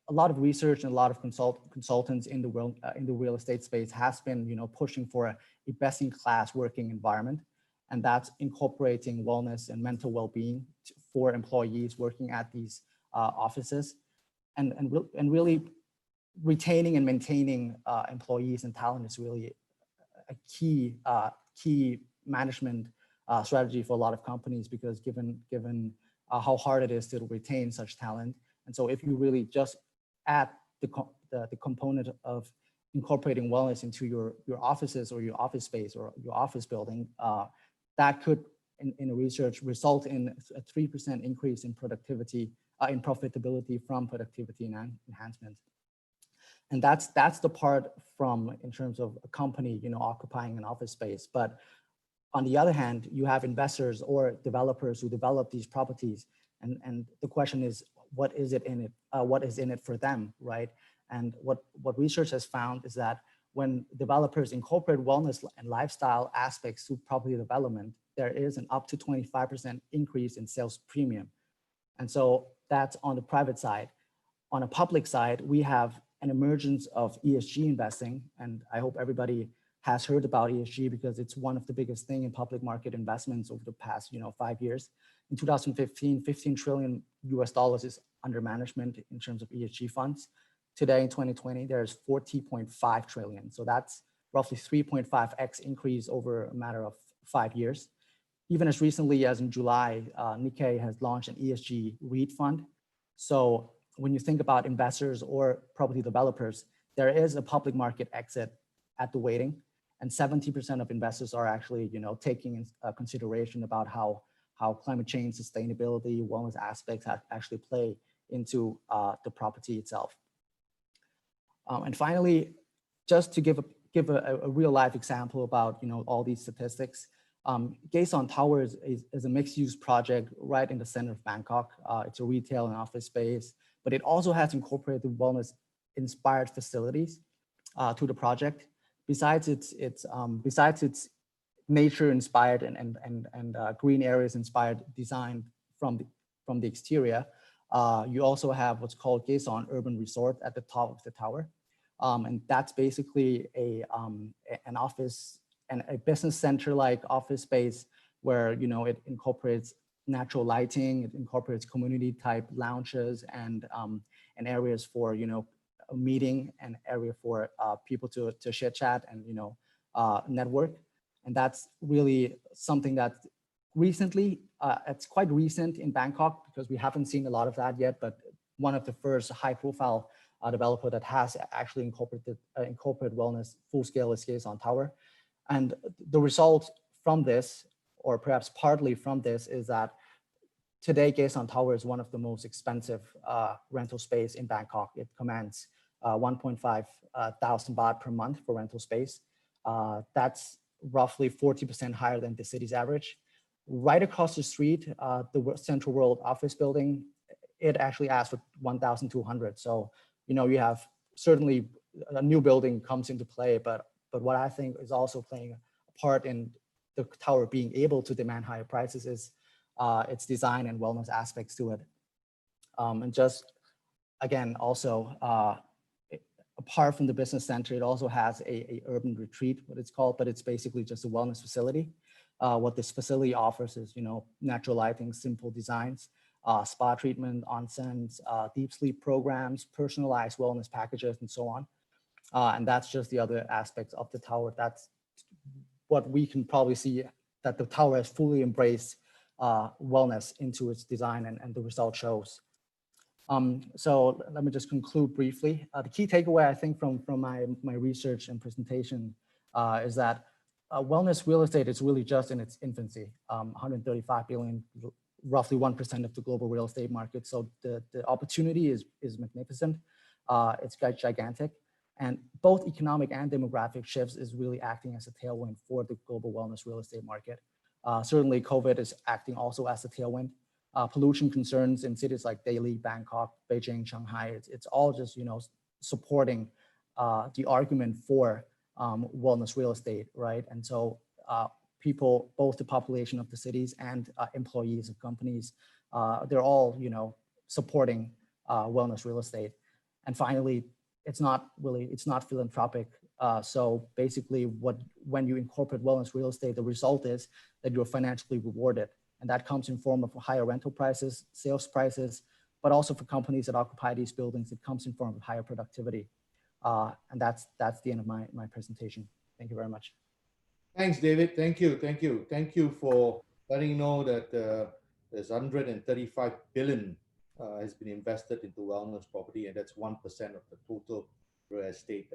a lot of research and a lot of consultants in the real estate space has been, pushing for a best-in-class working environment, and that's incorporating wellness and mental well-being for employees working at these offices, and really retaining and maintaining employees and talent is really a key management strategy for a lot of companies, because given how hard it is to retain such talent. And so if you really just add the component of incorporating wellness into your offices or your office space or your office building, that could, in research, result in a 3% increase in productivity, in profitability from productivity enhancement. And that's the part in terms of a company, occupying an office space. But on the other hand, you have investors or developers who develop these properties, and the question is, what is it in it? What is in it for them, right? And what research has found is that when developers incorporate wellness and lifestyle aspects to property development, there is an up to 25% increase in sales premium. And so that's on the private side. On a public side, we have an emergence of ESG investing. And I hope everybody has heard about ESG because it's one of the biggest thing in public market investments over the past 5 years. In 2015, $15 trillion is under management in terms of ESG funds. Today in 2020, there's 40.5 trillion. So that's roughly 3.5x increase over a matter of 5 years. Even as recently as in July, Nikkei has launched an ESG REIT fund. So when you think about investors or property developers, there is a public market exit at the waiting, and 70% of investors are actually, taking consideration about how climate change, sustainability, wellness aspects actually play into the property itself. And finally, just to give a real life example about all these statistics, Gaesan Towers is a mixed-use project right in the center of Bangkok. It's a retail and office space, but it also has incorporated wellness-inspired facilities to the project. Besides its nature-inspired and green areas-inspired design from the exterior, you also have what's called Gaesan Urban Resort at the top of the tower. And that's basically an office and a business center-like office space where it incorporates natural lighting, it incorporates community-type lounges and areas for a meeting, and area for people to chit chat and network. And that's really something that recently, it's quite recent in Bangkok because we haven't seen a lot of that yet, but one of the first high-profile developer that has actually incorporated wellness full-scale is Gaesan Tower. And the result from this, or perhaps partly from this, is that today Gaesan Tower is one of the most expensive rental space in Bangkok. It commands 1.5 thousand baht per month for rental space. That's roughly 40% higher than the city's average. Right across the street, the Central World office building, it actually asks for 1,200. So, you have certainly a new building comes into play, but what I think is also playing a part in the tower being able to demand higher prices is its design and wellness aspects to it. And just, again, also, apart from the business center, it also has a urban retreat, what it's called, but it's basically just a wellness facility. What this facility offers is, natural lighting, simple designs, spa treatment, onsens, deep sleep programs, personalized wellness packages, and so on. And that's just the other aspects of the tower. That's what we can probably see, that the tower has fully embraced wellness into its design, and the result shows. So let me just conclude briefly. The key takeaway, I think, from my research and presentation is that wellness real estate is really just in its infancy. 135 billion, roughly 1% of the global real estate market. So the opportunity is magnificent. It's gigantic. And both economic and demographic shifts is really acting as a tailwind for the global wellness real estate market. Certainly COVID is acting also as a tailwind. Pollution concerns in cities like Delhi, Bangkok, Beijing, Shanghai, it's all just, supporting the argument for wellness real estate, right? And so people, both the population of the cities and employees of companies, they're all, supporting wellness real estate. And finally, it's not philanthropic. So basically when you incorporate wellness real estate, the result is that you're financially rewarded. And that comes in form of higher rental prices, sales prices, but also for companies that occupy these buildings, it comes in form of higher productivity. And that's the end of my presentation. Thank you very much. Thanks, David. Thank you. Thank you for letting you know that there's 135 billion has been invested into wellness property, and that's 1% of the total real estate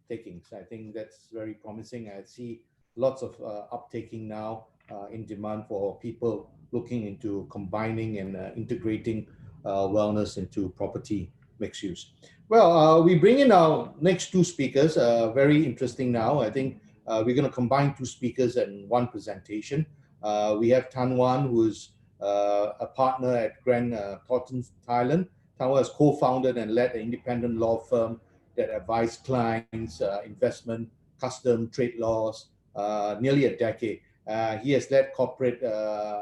takings. I think that's very promising. I see lots of uptaking now in demand for people looking into combining and integrating wellness into property mixed use. Well, we bring in our next two speakers, very interesting now. I think we're going to combine two speakers in one presentation. We have Tan Wan, who's a partner at Grant Thornton, Thailand. Tan Wan has co-founded and led an independent law firm that advised clients, investment, custom, trade laws, nearly a decade. He has led corporate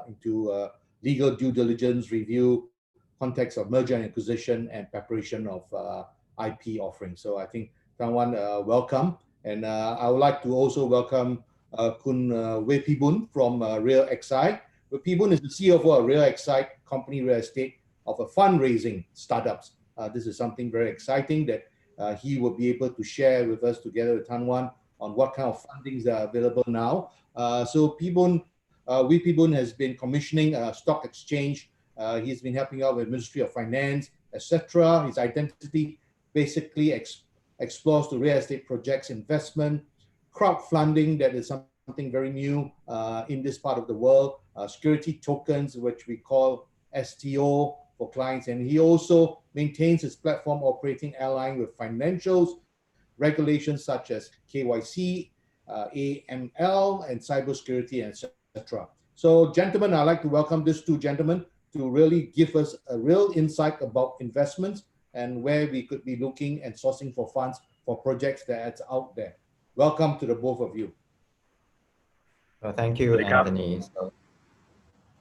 into legal due diligence review, context of merger and acquisition, and preparation of IP offerings. So I think, Tan Wan, welcome. And I would like to also welcome Kun Wepibun from Real Excite. Wepibun is the CEO of Real Excite Company Real Estate of a fundraising startups. This is something very exciting that he will be able to share with us together with Tan Wan on what kind of fundings are available now. So Wepibun has been commissioning a stock exchange. He's been helping out with Ministry of Finance, etc. His identity basically explores the real estate projects investment, crowdfunding, that is something very new in this part of the world, security tokens, which we call STO for clients. And he also maintains his platform operating aligned with financials, regulations such as KYC, AML, and cybersecurity, etc. So, gentlemen, I'd like to welcome these two gentlemen to really give us a real insight about investments and where we could be looking and sourcing for funds for projects that's out there. Welcome to the both of you. Well, thank you, Anthony. So,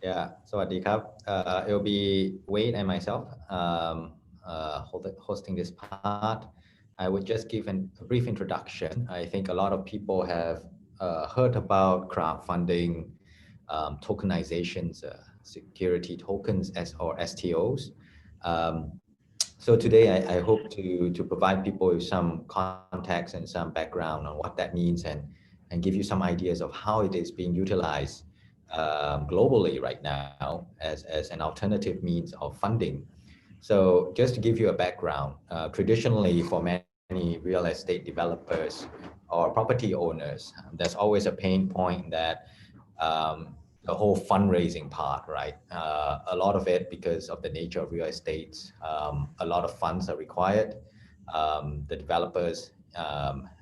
yeah, Sawadee Krap. It'll be Wade and myself hosting this part. I would just give a brief introduction. I think a lot of people have heard about crowdfunding, tokenizations, security tokens or STOs. So today I hope to provide people with some context and some background on what that means and give you some ideas of how it is being utilized globally right now as an alternative means of funding. So just to give you a background, traditionally for many real estate developers or property owners, there's always a pain point that the whole fundraising part, right? A lot of it, because of the nature of real estate, a lot of funds are required. The developers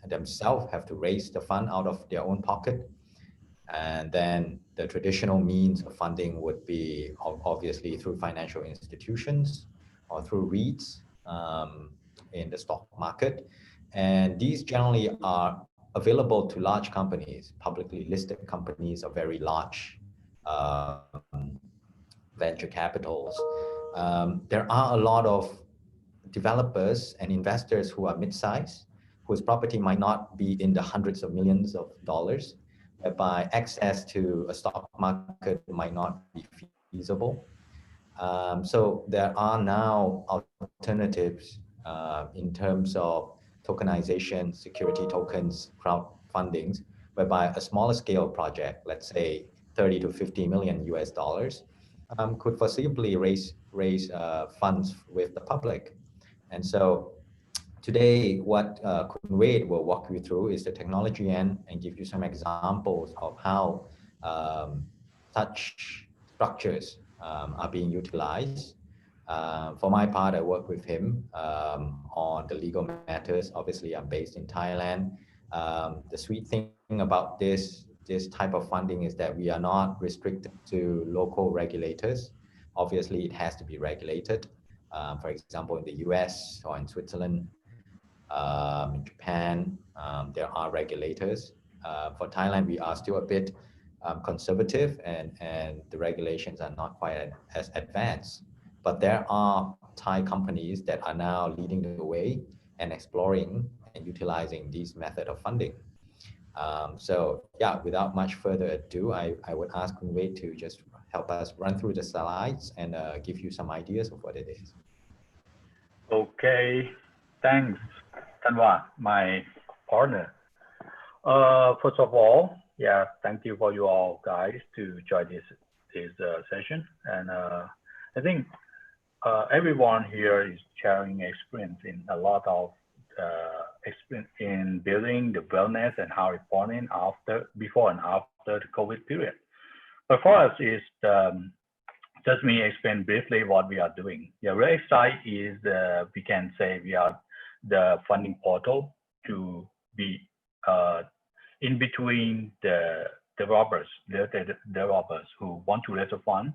themselves have to raise the fund out of their own pocket. And then the traditional means of funding would be obviously through financial institutions or through REITs in the stock market. And these generally are available to large companies, publicly listed companies or very large venture capitals. There are a lot of developers and investors who are mid-sized, whose property might not be in the hundreds of millions of dollars, whereby access to a stock market might not be feasible. So there are now alternatives in terms of tokenization, security tokens, crowdfundings, whereby a smaller scale project, let's say 30 to 50 million US dollars, could foreseeably raise funds with the public. And so today, what Kun Wade will walk you through is the technology end and give you some examples of how such structures are being utilized. For my part, I work with him on the legal matters. Obviously, I'm based in Thailand. The sweet thing about this type of funding is that we are not restricted to local regulators. Obviously, it has to be regulated. For example, in the US or in Switzerland, in Japan, there are regulators. For Thailand, we are still a bit conservative and the regulations are not quite as advanced. But there are Thai companies that are now leading the way and exploring and utilizing these method of funding. So yeah, without much further ado, I would ask Kun Wade to just help us run through the slides and give you some ideas of what it is. Okay, thanks, Tanwa, my partner. First of all, yeah, thank you for you all guys to join this session. And I think everyone here is sharing experience in a lot of experience in building the wellness and how important before and after the COVID period. But for us, is just me explain briefly what we are doing. Yeah, very excited is we can say we are the funding portal to be in between the developers who want to raise a fund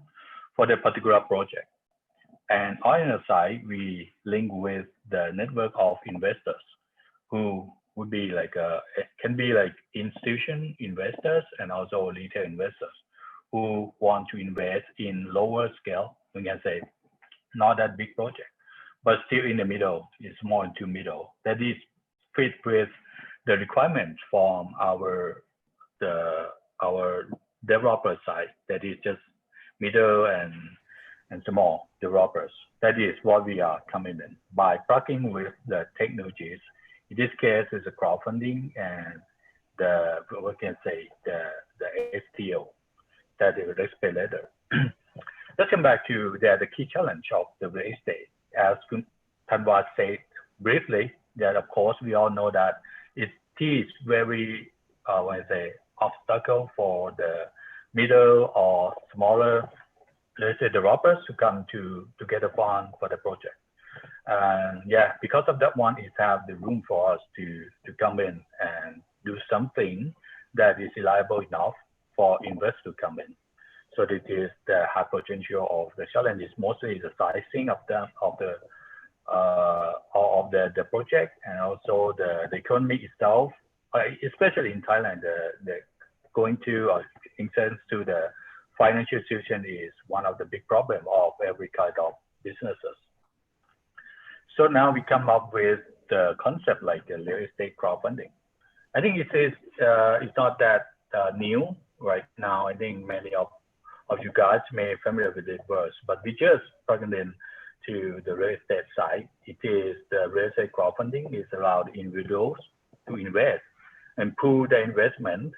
for the particular project. And on the other side, we link with the network of investors who would be like can be like institution investors and also retail investors who want to invest in lower scale. We can say not that big project, but still in the middle, it's more into middle. That is fit with the requirements from our developer side. That is just middle and small developers. That is what we are coming in by plugging with the technologies. In this case, is a crowdfunding and we can say the STO, that is risk pay later. Let's come back to the key challenge of the real estate. As Tanwa said briefly, that of course we all know that it is very obstacle for the middle or smaller, let's say, developers to come to get a fund for the project. And yeah, because of that one, it have the room for us to come in and do something that is reliable enough for investors to come in. So this is the high potential of the challenge is mostly the sizing of the project and also the economy itself, especially in Thailand. The going to in sense to the financial situation is one of the big problems of every kind of businesses. So now we come up with the concept like the real estate crowdfunding. I think it's not that new right now. I think many of you guys may be familiar with it first, but we just plugged in to the real estate side. It is the real estate crowdfunding is allowed individuals to invest and pool the investment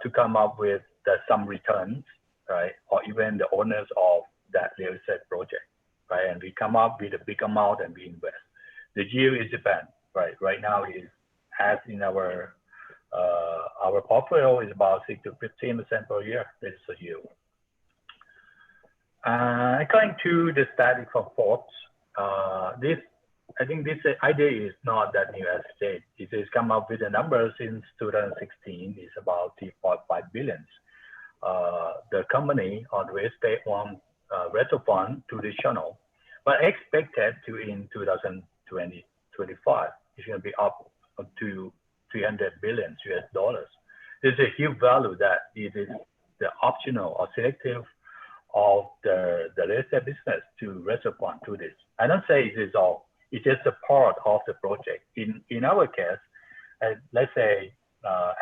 to come up with some returns, right? Or even the owners of that real estate project, right? And we come up with a big amount and we invest. The yield is depend, right? Right now is as in our portfolio is about 6 to 15% per year. This is a yield. According to the static from Forbes, I think this idea is not that new as state. It has come up with a number since 2016. It's about 3.5 billion. The company on real estate want rental fund to this channel, but expected to in 2025, it's going to be up to 300 billion US dollars. There's a huge value that it is the optional or selective of the real estate business to respond to this. I don't say it is all. It's just a part of the project. In our case, let's say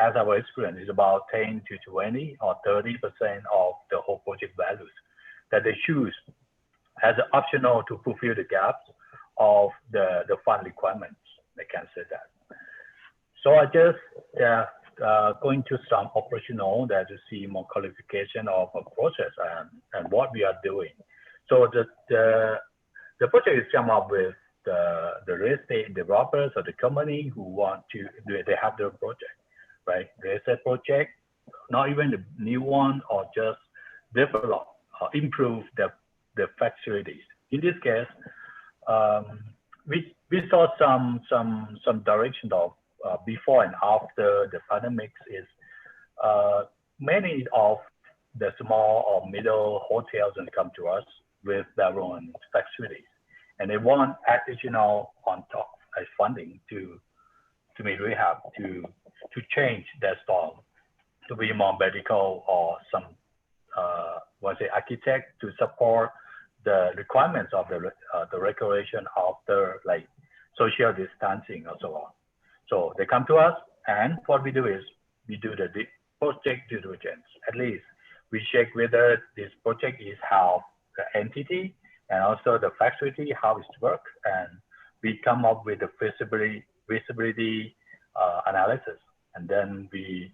as our experience is about 10 to 20 or 30% of the whole project values that they choose as an optional to fulfill the gaps of the fund requirements. They can say that. So I just going to some operational that to see more qualification of a process and what we are doing. So the project is come up with the real estate developers or the company who want to they have their project, right? Real estate project, not even the new one, or just develop or improve the facilities. In this case, we saw some direction of before and after the pandemic is many of the small or middle hotels and come to us with their own facilities, and they want additional on top as funding to make rehab to change their style to be more medical, or some architect to support the requirements of the regulation of the like social distancing or so on. So they come to us, and what we do is we do the project due diligence. At least we check whether this project is how the entity and also the facility, how it works, and we come up with the visibility analysis, and then we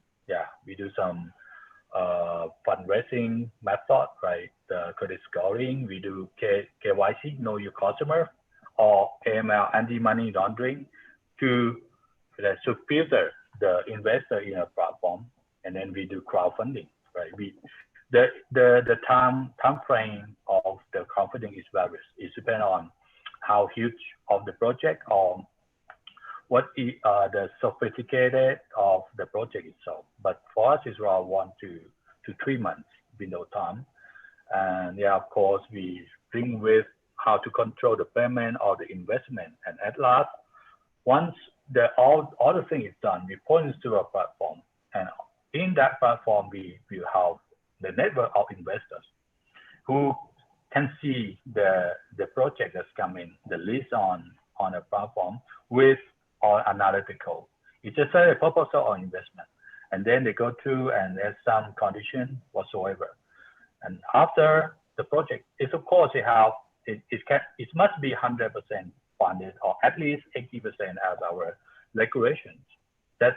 do some fundraising method, right? The credit scoring, we do KYC, know your customer, or AML, anti-money laundering, to filter the investor in a platform, and then we do crowdfunding, right? The time frame of the crowdfunding is varies. It depends on how huge of the project or what is the sophisticated of the project itself. But for us, it's around 1 to 3 months window time. And yeah, of course, we bring with how to control the payment or the investment. And at last, once all the thing is done, we point to a platform. And in that platform, we have the network of investors who can see the project that's coming, the list on a platform with all analytical. It's just a proposal or investment. And then they go through and there's some condition whatsoever. And after the project, it's of course it must be 100% funded, or at least 80% as our regulations. That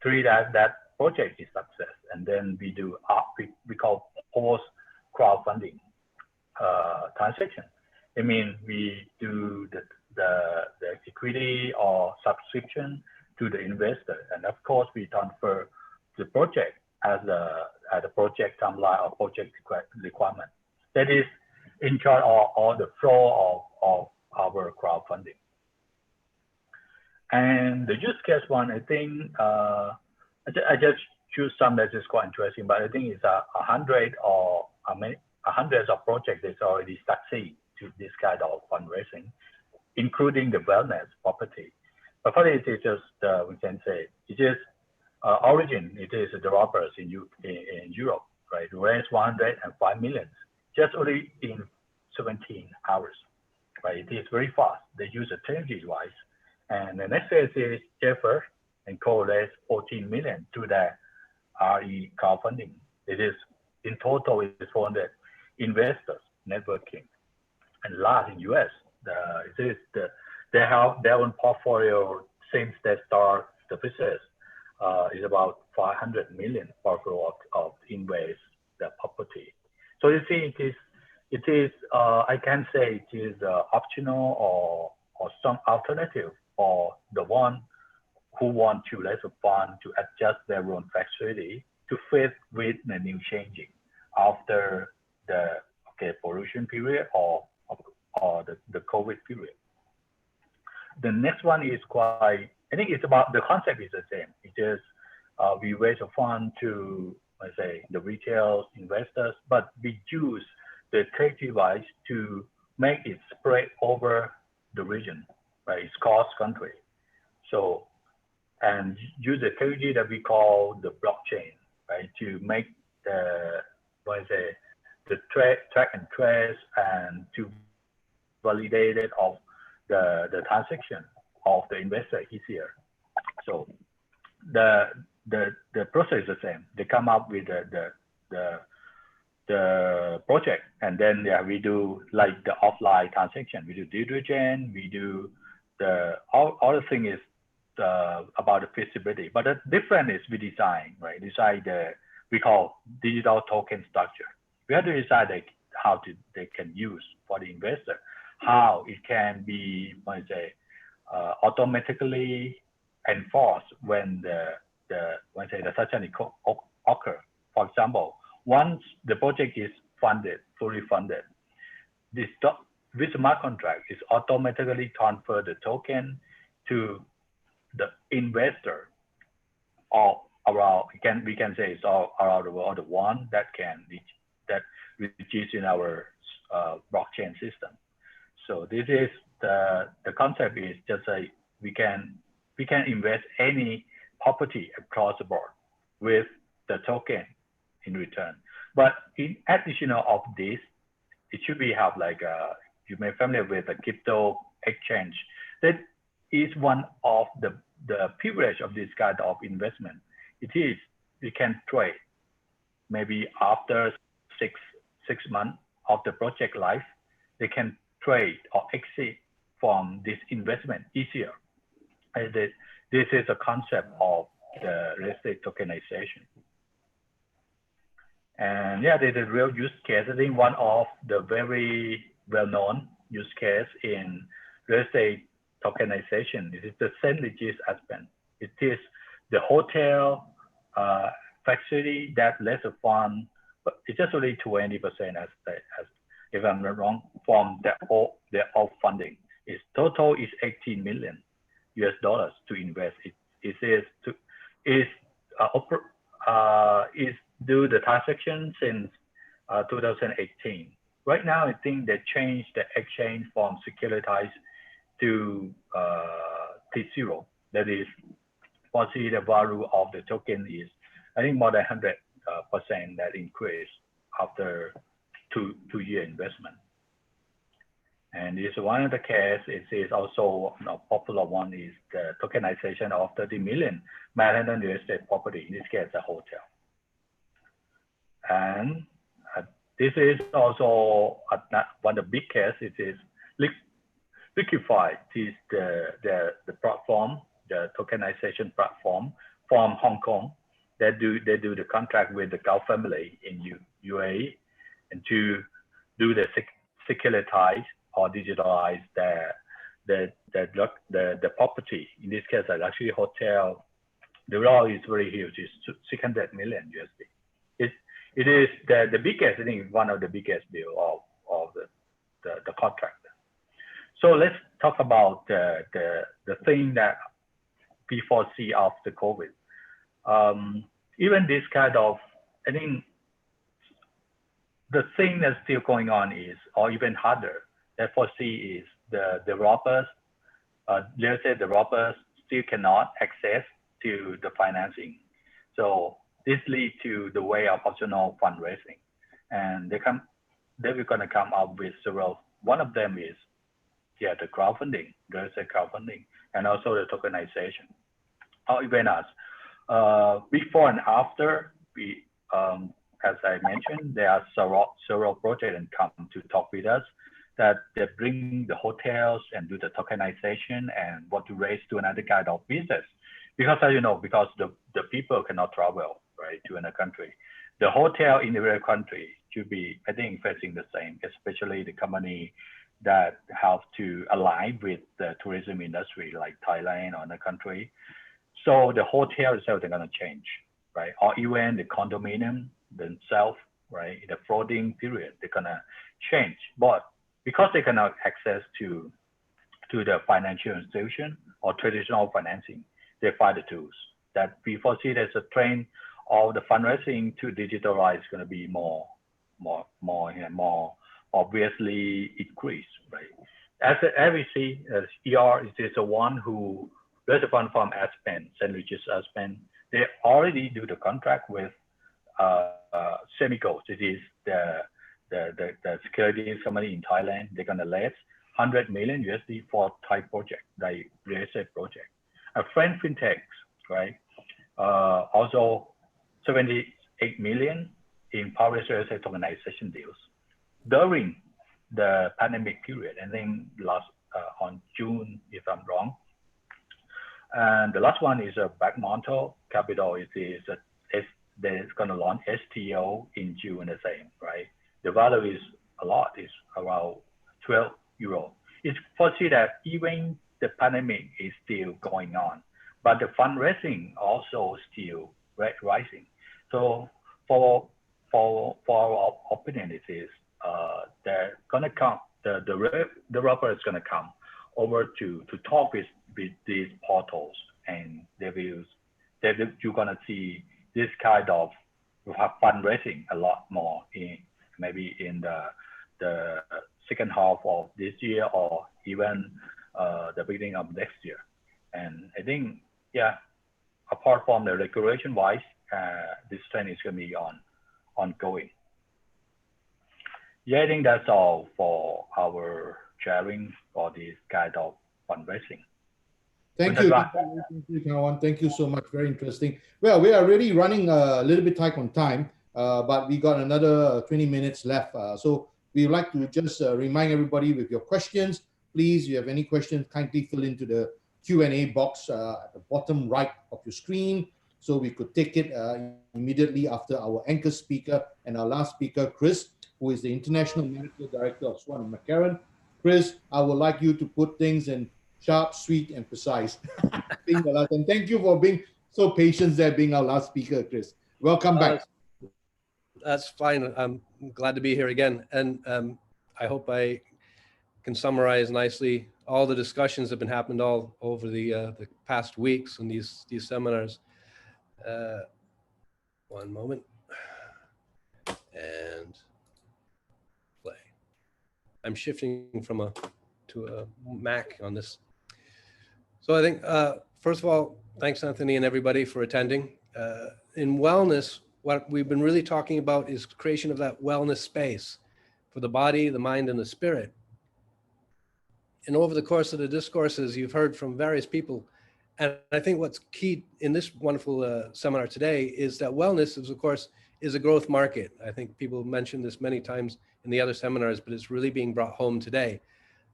treat that project is success. And then we do we call post crowdfunding transaction. I mean, we do the equity or subscription to the investor, and of course we transfer the project as a project timeline or project requirement. That is in charge of all the flow of our crowdfunding. And the use case one, I think I just choose some that is quite interesting, but I think it's 100 or hundreds of projects that's already succeed to this kind of fundraising, including the wellness property. But for it is just, we can say, it is origin, it is developers in Europe, right? Raised 105 million, just only in 17 hours, right? It is very fast. They use the technology-wise. And the next phase is Jeffers and co-raised 14 million to the RE crowdfunding. It is, in total, it is 400 investors networking. And last in US, they have their own portfolio since they start the business. Is about 500 million portfolio of invest the property. So you see, it is I can say it is optional or some alternative for the one who want to raise a fund to adjust their own facility to fit with the new changing after the pollution period or the COVID period. The next one is quite, I think it's about, the concept is the same. It is we raise a fund to, let's say, the retail investors, but we use the technology-wise to make it spread over the region, right? It's cross country. So, and use the technology that we call the blockchain, right? To make the, let's say, the track and trace and to validate it of the transaction of the investor easier. So the process is the same. They come up with the project, and then we do like the offline transaction. We do due diligence. We do all the thing is about the feasibility. But the difference is we design, right? Design we call digital token structure. We have to decide how they can use for the investor, how it can be, automatically enforced when the transaction occur. For example, once the project is funded, fully funded, this smart contract is automatically transfer the token to the investor all around. We can say it's all around the world, the one that is in our blockchain system. So this is the concept is just we can invest any property across the board with the token in return. But in addition of this, it should be have like you may be familiar with the crypto exchange. That is one of the privilege of this kind of investment. It is you can trade maybe after six months of the project life, they can trade or exit from this investment easier. And this is a concept of the real estate tokenization. And yeah, there's a real use case. I think one of the very well-known use case in real estate tokenization is the St. Regis aspect. It is the hotel facility that less of fund, but it's just only 20% as if I'm not wrong, from their all funding. Its total is $18 million to invest. It is do the transaction since 2018. Right now, I think they changed the exchange from securitized to T0. That is, possibly the value of the token is, I think, more than 100% that increase after two-year investment. And this one of the case. It is also a popular one is the tokenization of 30 million Manhattan real estate property. In this case, a hotel. And this is also one of the big cases. It is Liquify. It is the platform, the tokenization platform from Hong Kong. They do the contract with the Gulf family in UAE, and to do the securitize or digitalize the property. In this case, a luxury hotel. The role is very huge. It's 600 million USD. It is the biggest, I think, one of the biggest deal of the contract. So let's talk about the thing that people see after COVID. Even this kind of, I think, the thing that's still going on is, or even harder, that foresee is the robbers. Let's say the robbers still cannot access to the financing. So this leads to the way of optional fundraising, and they were going to come up with several. One of them is, the crowdfunding, real estate crowdfunding, and also the tokenization. Or even as before and after, as I mentioned, there are several projects and come to talk with us that they bring the hotels and do the tokenization and want to raise to another kind of business. Because as you know, because the people cannot travel, right, to another country. The hotel in the real country should be, I think, facing the same, especially the company that have to align with the tourism industry like Thailand or another country. So the hotel itself, they're going to change, right? Or even the condominium themselves, right? In the floating period, they're going to change. But because they cannot access to the financial institution or traditional financing, they find the tools. That we foresee there's a trend of the fundraising to digitalize going to be more obviously increase, right? As we see, ER is the one who raised a fund from Aspen, St. Regis Aspen. They already do the contract with Semico. It is the securities company in Thailand. They're gonna raise 100 million USD for Thai project, like real estate project. A French fintech, right? Also 78 million in Paris real estate tokenization deals during the pandemic period. And then last on June, if I'm wrong, And the last one is a Backmontal Capital. They're going to launch STO in June the same, right? The value is a lot, it's around 12 euro. It's foreseen that even the pandemic is still going on, but the fundraising also still rising. So for our opinion, it is they're gonna come. The developer is gonna come over to talk with these portals, and you're gonna see this kind of fundraising a lot more maybe in the second half of this year or even the beginning of next year. And I think, yeah, apart from the regulation wise, this trend is going to be ongoing. Yeah, I think that's all for our sharing for this kind of fundraising. Thank you. Thank you, Kawan. Thank you so much. Very interesting. Well, we are already running a little bit tight on time, but we got another 20 minutes left. So we would like to just remind everybody with your questions. Please, if you have any questions, kindly fill into the Q&A box at the bottom right of your screen, so we could take it immediately after our anchor speaker and our last speaker, Chris, who is the International Medical Director of Swan & McCarran. Chris, I would like you to put things in sharp, sweet, and precise. And thank you for being so patient there, being our last speaker, Chris. Welcome back. That's fine. I'm glad to be here again. And I hope I can summarize nicely all the discussions that have been happening all over the past weeks in these seminars. One moment. And play. I'm shifting to a Mac on this. So I think, first of all, thanks, Anthony, and everybody for attending. In wellness, what we've been really talking about is creation of that wellness space for the body, the mind, and the spirit. And over the course of the discourses, you've heard from various people. And I think what's key in this wonderful seminar today is that wellness is, of course, is a growth market. I think people mentioned this many times in the other seminars, but it's really being brought home today.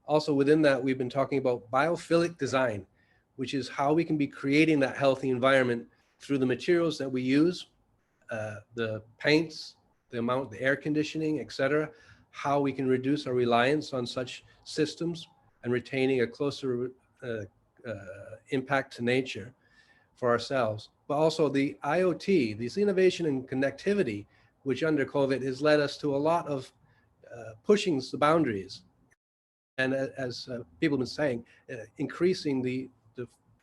Also within that, we've been talking about biophilic design, which is how we can be creating that healthy environment through the materials that we use, the paints, the air conditioning, etc., how we can reduce our reliance on such systems and retaining a closer impact to nature for ourselves. But also the IoT, this innovation and connectivity, which under COVID has led us to a lot of pushing the boundaries. And as people have been saying, increasing the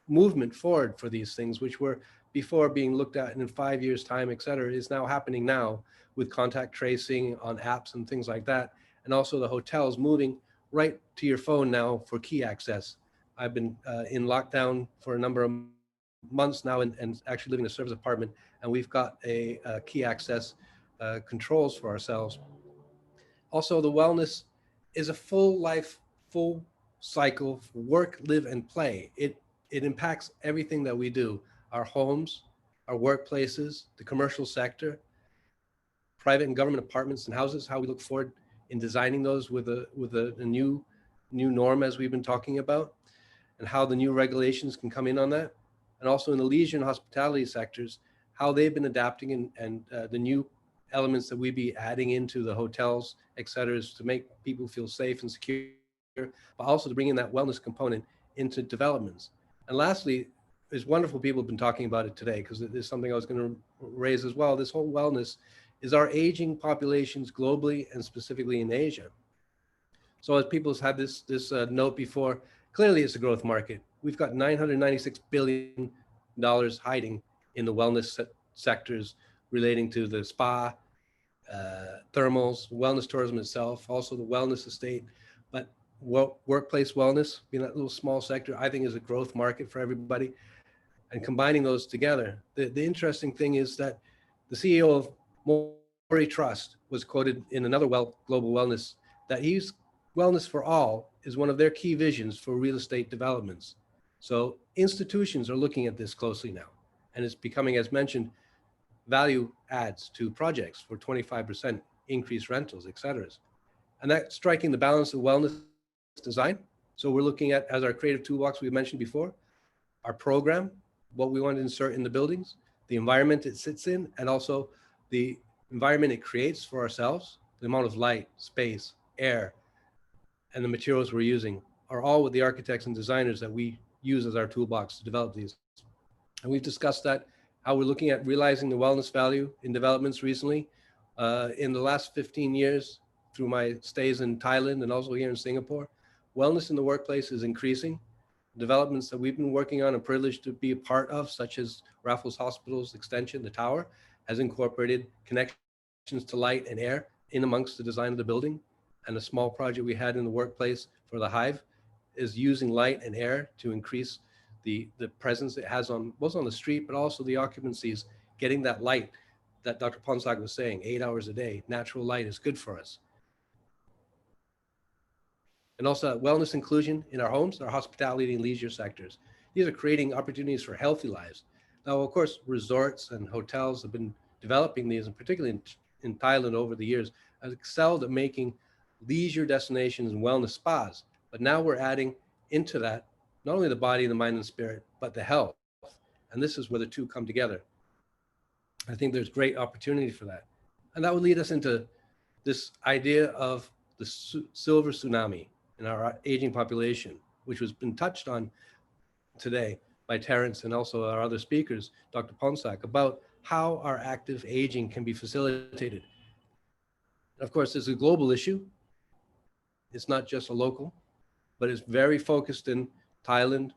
movement forward for these things, which were before being looked at in 5 years' time, et cetera, is now happening now with contact tracing on apps and things like that. And also the hotels moving right to your phone now for key access. I've been in lockdown for a number of months now and actually living in a service apartment, and we've got a key access controls for ourselves. Also, the wellness is a full life, full cycle for work, live, and play. It impacts everything that we do, our homes, our workplaces, the commercial sector, private and government apartments and houses, how we look forward in designing those with a new norm, as we've been talking about, and how the new regulations can come in on that. And also in the leisure and hospitality sectors, how they've been adapting and the new elements that we be adding into the hotels, et cetera, to make people feel safe and secure, but also to bring in that wellness component into developments. And lastly, there's wonderful people have been talking about it today, because there's something I was going to raise as well. This whole wellness is our aging populations globally and specifically in Asia. So as people have had this note before, clearly it's a growth market. We've got $996 billion hiding in the wellness sectors relating to the spa, thermals, wellness tourism itself, also the wellness estate. But workplace wellness, being that little small sector, I think is a growth market for everybody. And combining those together, the interesting thing is that the CEO of Mori Trust was quoted in another global wellness, that wellness for all is one of their key visions for real estate developments. So institutions are looking at this closely now, and it's becoming, as mentioned, value adds to projects for 25% increased rentals, et cetera. And that's striking the balance of wellness design. So we're looking at, as our creative toolbox we mentioned before, our program, what we want to insert in the buildings, the environment it sits in, and also the environment it creates for ourselves, the amount of light, space, air, and the materials we're using are all with the architects and designers that we use as our toolbox to develop these. And we've discussed that, how we're looking at realizing the wellness value in developments recently. In the last 15 years, through my stays in Thailand and also here in Singapore, wellness in the workplace is increasing. Developments that we've been working on and privileged to be a part of, such as Raffles Hospital's extension, the tower, has incorporated connections to light and air in amongst the design of the building. And a small project we had in the workplace for the Hive is using light and air to increase the presence it has on both on the street, but also the occupancies, getting that light that Dr. Ponsak was saying, 8 hours a day, natural light is good for us. And also wellness inclusion in our homes, our hospitality and leisure sectors. These are creating opportunities for healthy lives. Now, of course, resorts and hotels have been developing these, and particularly in Thailand over the years, have excelled at making leisure destinations and wellness spas. But now we're adding into that, not only the body, the mind and spirit, but the health. And this is where the two come together. I think there's great opportunity for that. And that would lead us into this idea of the silver tsunami in our aging population, which has been touched on today by Terence and also our other speakers, Dr. Ponsak, about how our active aging can be facilitated. Of course, it's a global issue. It's not just a local, but it's very focused in Thailand,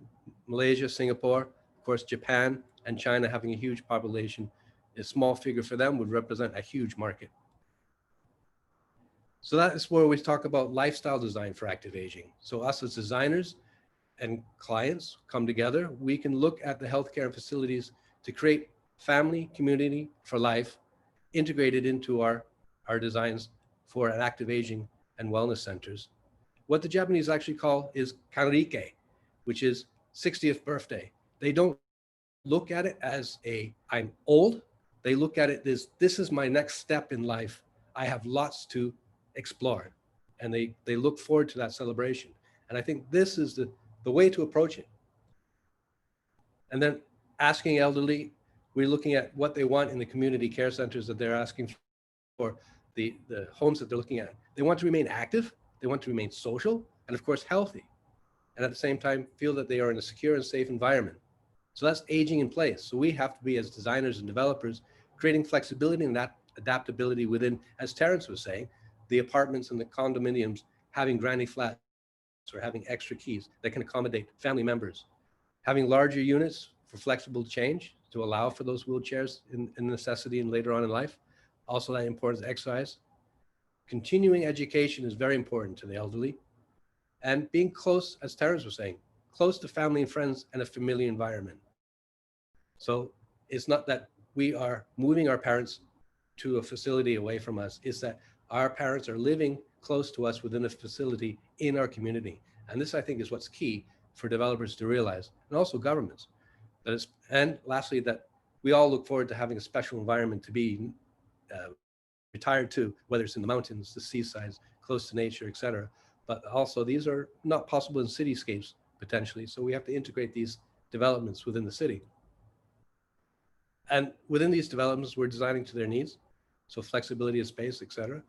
Malaysia, Singapore, of course, Japan and China having a huge population. A small figure for them would represent a huge market. So that is where we talk about lifestyle design for active aging. So us as designers and clients come together, we can look at the healthcare and facilities to create family, community for life, integrated into our designs for an active aging and wellness centers. What the Japanese actually call is kanrike, which is 60th birthday. They don't look at it as I'm old. They look at it as, this is my next step in life. I have lots to explore. And they look forward to that celebration. And I think this is the way to approach it. And then asking elderly, we're looking at what they want in the community care centers that they're asking for, the homes that they're looking at. They want to remain active, they want to remain social, and of course, healthy. And at the same time, feel that they are in a secure and safe environment. So that's aging in place. So we have to be, as designers and developers, creating flexibility and that adaptability within, as Terence was saying, the apartments and the condominiums having granny flats or having extra keys that can accommodate family members, having larger units for flexible change to allow for those wheelchairs in necessity and later on in life. Also that importance of exercise. Continuing education is very important to the elderly, and being close, as Terence was saying, close to family and friends and a familiar environment. So it's not that we are moving our parents to a facility away from us, it's that our parents are living close to us within a facility in our community. And this, I think, is what's key for developers to realize, and also governments. And lastly, that we all look forward to having a special environment to be retired to, whether it's in the mountains, the seasides, close to nature, et cetera. But also these are not possible in cityscapes potentially. So we have to integrate these developments within the city. And within these developments, we're designing to their needs. So flexibility of space, et cetera.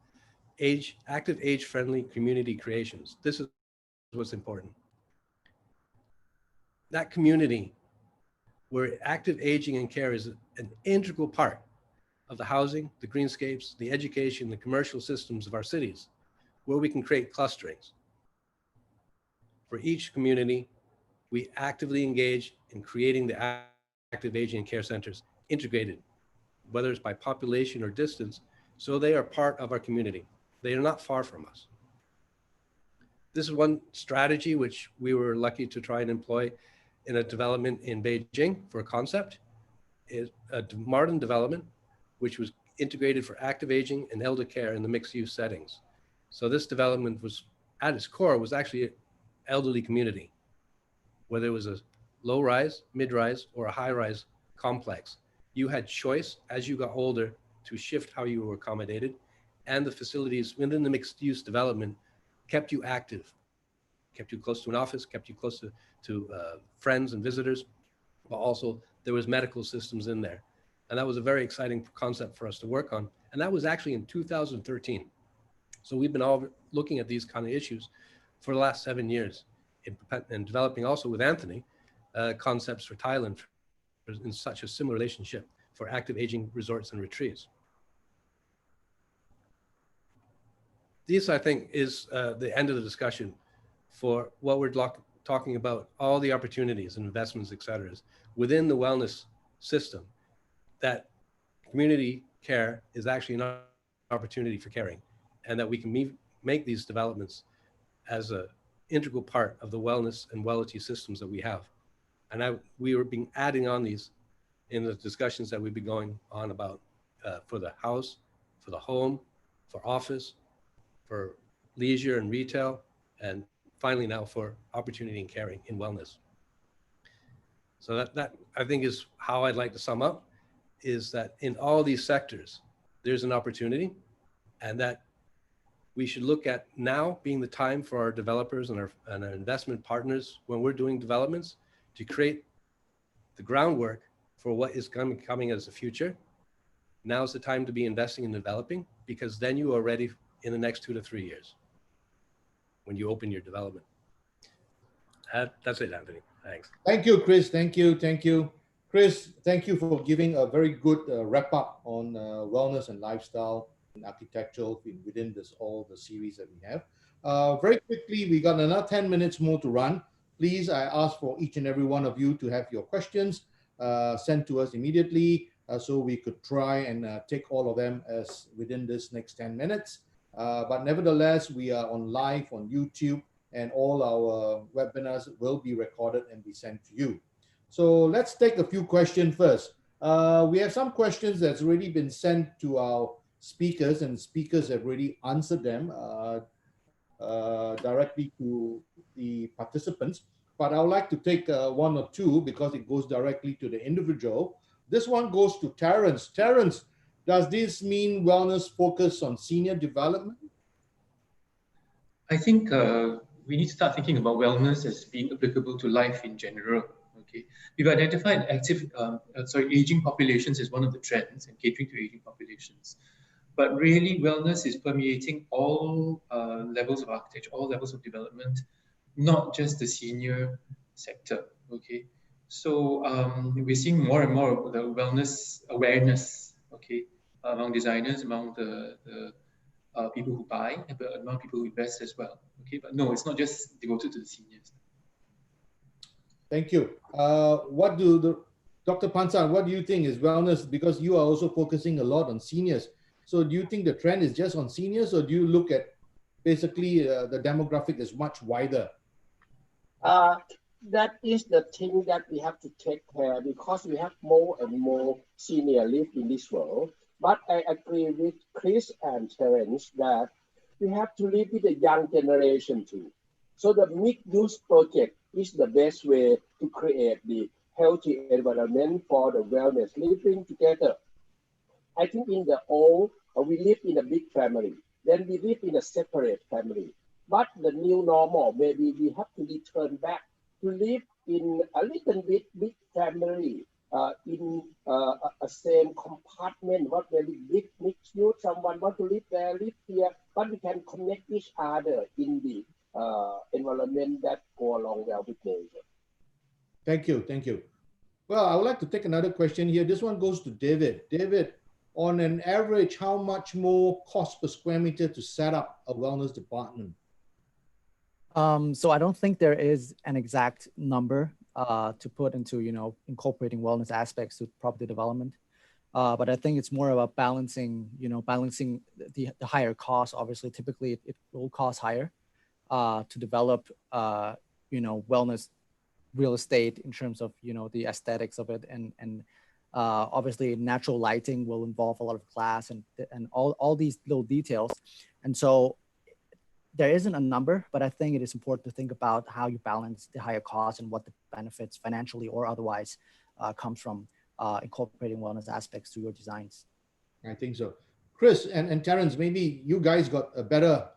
Active age-friendly community creations. This is what's important. That community where active aging and care is an integral part of the housing, the greenscapes, the education, the commercial systems of our cities, where we can create clusterings. For each community, we actively engage in creating the active aging and care centers integrated, whether it's by population or distance, so they are part of our community. They are not far from us. This is one strategy which we were lucky to try and employ in a development in Beijing for a concept, is a modern development which was integrated for active aging and elder care in the mixed use settings. So this development was, at its core, was actually an elderly community, whether it was a low rise, mid rise, or a high rise complex. You had choice as you got older to shift how you were accommodated, and the facilities within the mixed use development kept you active, kept you close to an office, kept you close to friends and visitors, but also there was medical systems in there. And that was a very exciting concept for us to work on. And that was actually in 2013. So we've been all looking at these kind of issues for the last 7 years and developing also with Anthony concepts for Thailand in such a similar relationship for active aging resorts and retreats. This, I think, is the end of the discussion for what we're talking about, all the opportunities and investments, et cetera, within the wellness system, that community care is actually an opportunity for caring, and that we can make these developments as an integral part of the wellness and wellity systems that we have. And we were adding on these in the discussions that we've been going on about for the house, for the home, for office, for leisure and retail, and finally now for opportunity and caring in wellness. So that I think is how I'd like to sum up, is that in all these sectors, there's an opportunity, and that we should look at now being the time for our developers and our investment partners when we're doing developments to create the groundwork for what is coming as the future. Now's the time to be investing and developing, because then you are ready in the next 2 to 3 years when you open your development. That's it, Anthony. Thanks. Thank you, Chris. Thank you. Thank you. Chris, thank you for giving a very good wrap up on wellness and lifestyle and architectural within all the series that we have. Very quickly, we got another 10 minutes more to run. Please, I ask for each and every one of you to have your questions sent to us immediately so we could try and take all of them as within this next 10 minutes. But nevertheless, we are on live on YouTube, and all our webinars will be recorded and be sent to you. So let's take a few questions first. We have some questions that's already been sent to our speakers, and speakers have already answered them directly to the participants. But I would like to take one or two because it goes directly to the individual. This one goes to Terence. Terence, does this mean wellness focus on senior development? I think we need to start thinking about wellness as being applicable to life in general. Okay, we've identified aging populations as one of the trends and catering to aging populations. But really, wellness is permeating all levels of architecture, all levels of development, not just the senior sector. Okay, so we're seeing more and more of the wellness awareness. Okay, among designers, among the people who buy, but among people who invest as well. Okay, but no, it's not just devoted to the seniors. Thank you. Dr. Pansan, what do you think is wellness? Because you are also focusing a lot on seniors. So do you think the trend is just on seniors, or do you look at basically the demographic is much wider? That is the thing that we have to take care, because we have more and more senior live in this world. But I agree with Chris and Terence that we have to live with the young generation too. So the mixed-use project is the best way to create the healthy environment for the wellness living together. I think in the old, we live in a big family. Then we live in a separate family. But the new normal, maybe we have to return back to live in a little bit big family, in a same compartment, not very big mixed use. Someone want to live there, live here, but we can connect each other in the environment that go along well with nature. Thank you. Thank you. Well, I would like to take another question here. This one goes to David. David, on an average, how much more cost per square meter to set up a wellness department? So I don't think there is an exact number to put into, incorporating wellness aspects to property development. But I think it's more about balancing the higher costs. Obviously, typically it will cost higher to develop, wellness real estate in terms of, the aesthetics of it. And obviously natural lighting will involve a lot of glass and all these little details. And so there isn't a number, but I think it is important to think about how you balance the higher costs and what the benefits financially or otherwise comes from incorporating wellness aspects to your designs. I think so. Chris and Terence, maybe you guys got a better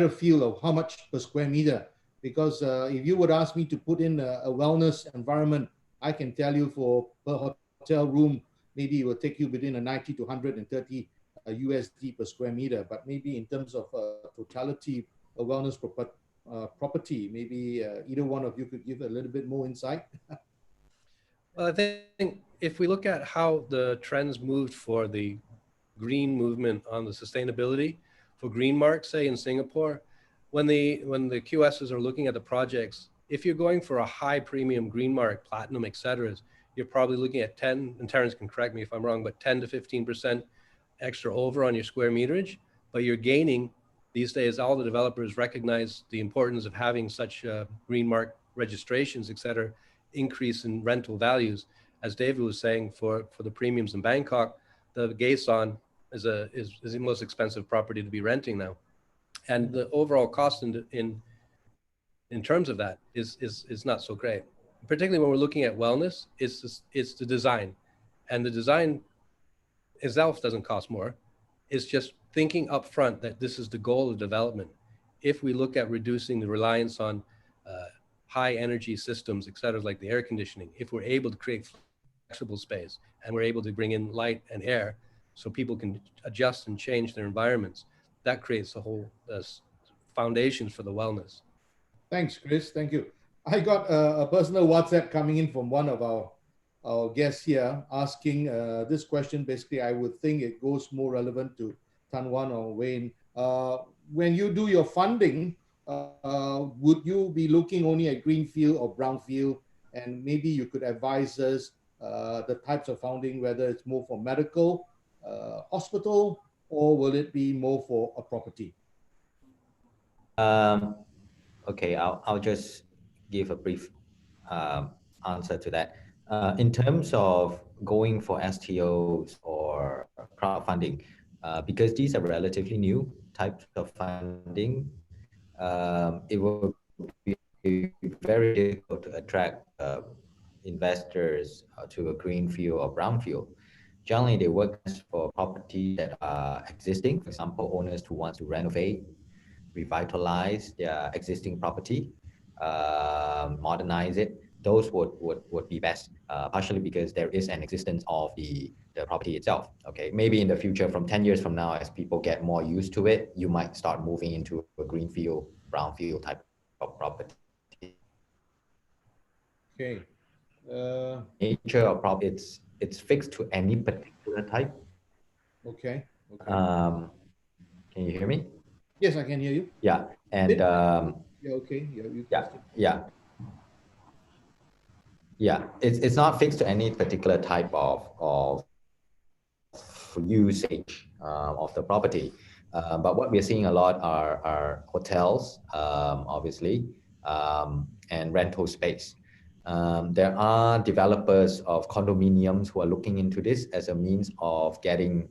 feel of how much per square meter, because if you would ask me to put in a wellness environment, I can tell you for per hotel room, maybe it will take you between a 90 to 130 USD per square meter. But maybe in terms of totality, a wellness property, maybe either one of you could give a little bit more insight. Well, I think if we look at how the trends moved for the green movement on the sustainability for green marks, say in Singapore, when the QSs are looking at the projects, if you're going for a high premium green mark, platinum, et cetera, you're probably looking at 10, and Terence can correct me if I'm wrong, but 10 to 15% extra over on your square meterage, but you're gaining these days, all the developers recognize the importance of having such green mark registrations, et cetera, increase in rental values. As David was saying, for the premiums in Bangkok, the Gaeson is the most expensive property to be renting now. And the overall cost in terms of that is not so great. Particularly when we're looking at wellness, it's the design. And the design itself doesn't cost more. It's just thinking upfront that this is the goal of development. If we look at reducing the reliance on high energy systems, et cetera, like the air conditioning, if we're able to create flexible space and we're able to bring in light and air so people can adjust and change their environments, that creates a whole foundations for the wellness. Thanks, Chris. Thank you. I got a personal WhatsApp coming in from one of our guests here asking this question. Basically, I would think it goes more relevant to Tan Wan or Wayne. When you do your funding, would you be looking only at greenfield or brownfield? And maybe you could advise us the types of funding, whether it's more for medical, hospital, or will it be more for a property? Okay, I'll just give a brief answer to that. In terms of going for STOs or crowdfunding, because these are relatively new types of funding, it will be very difficult to attract investors to a greenfield or brownfield. Generally, they work for properties that are existing. For example, owners who want to renovate, revitalize their existing property, modernize it. Those would be best, partially because there is an existence of the property itself. Okay, maybe in the future, from 10 years from now, as people get more used to it, you might start moving into a greenfield, brownfield type of property. Okay. Nature of property, it's fixed to any particular type. Okay. Can you hear me? Yes, I can hear you. Yeah, and yeah, okay. Yeah, it's not fixed to any particular type of usage of the property. But what we're seeing a lot are hotels, obviously, and rental space. There are developers of condominiums who are looking into this as a means of getting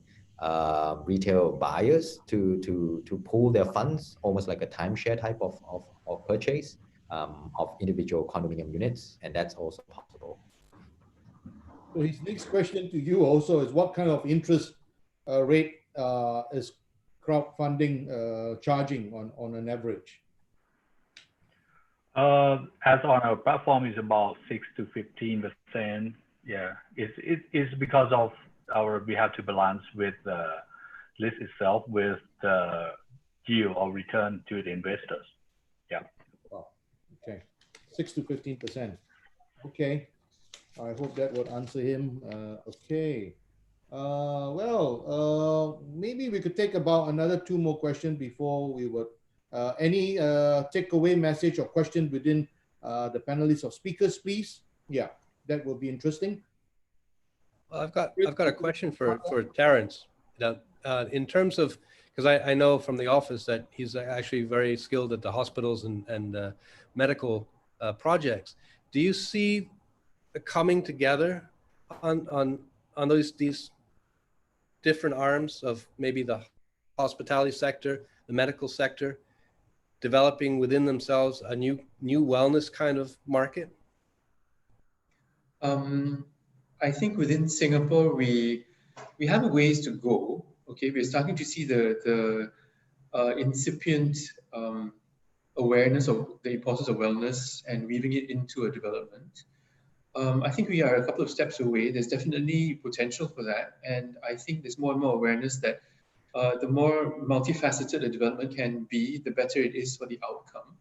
retail buyers to pool their funds, almost like a timeshare type of purchase of individual condominium units, and that's also possible. So his next question to you also is, what kind of interest rate is crowdfunding charging on an average? As on our platform is about 6 to 15%. Yeah, it's because of we have to balance with the list itself with the yield or return to the investors. Yeah. Wow. Okay, 6 to 15%. Okay, I hope that would answer him. Okay. Maybe we could take about another 2 more questions before we would. Any takeaway message or question within the panelists of speakers, please? Yeah, that will be interesting. Well, I've got a question for Terence. In terms of, because I know from the office that he's actually very skilled at the hospitals and medical projects. Do you see the coming together on these different arms of maybe the hospitality sector, the medical sector, developing within themselves a new wellness kind of market? I think within Singapore, we have a ways to go. Okay, we're starting to see the incipient awareness of the importance of wellness and weaving it into a development. I think we are a couple of steps away. There's definitely potential for that. And I think there's more and more awareness that the more multifaceted a development can be, the better it is for the outcome.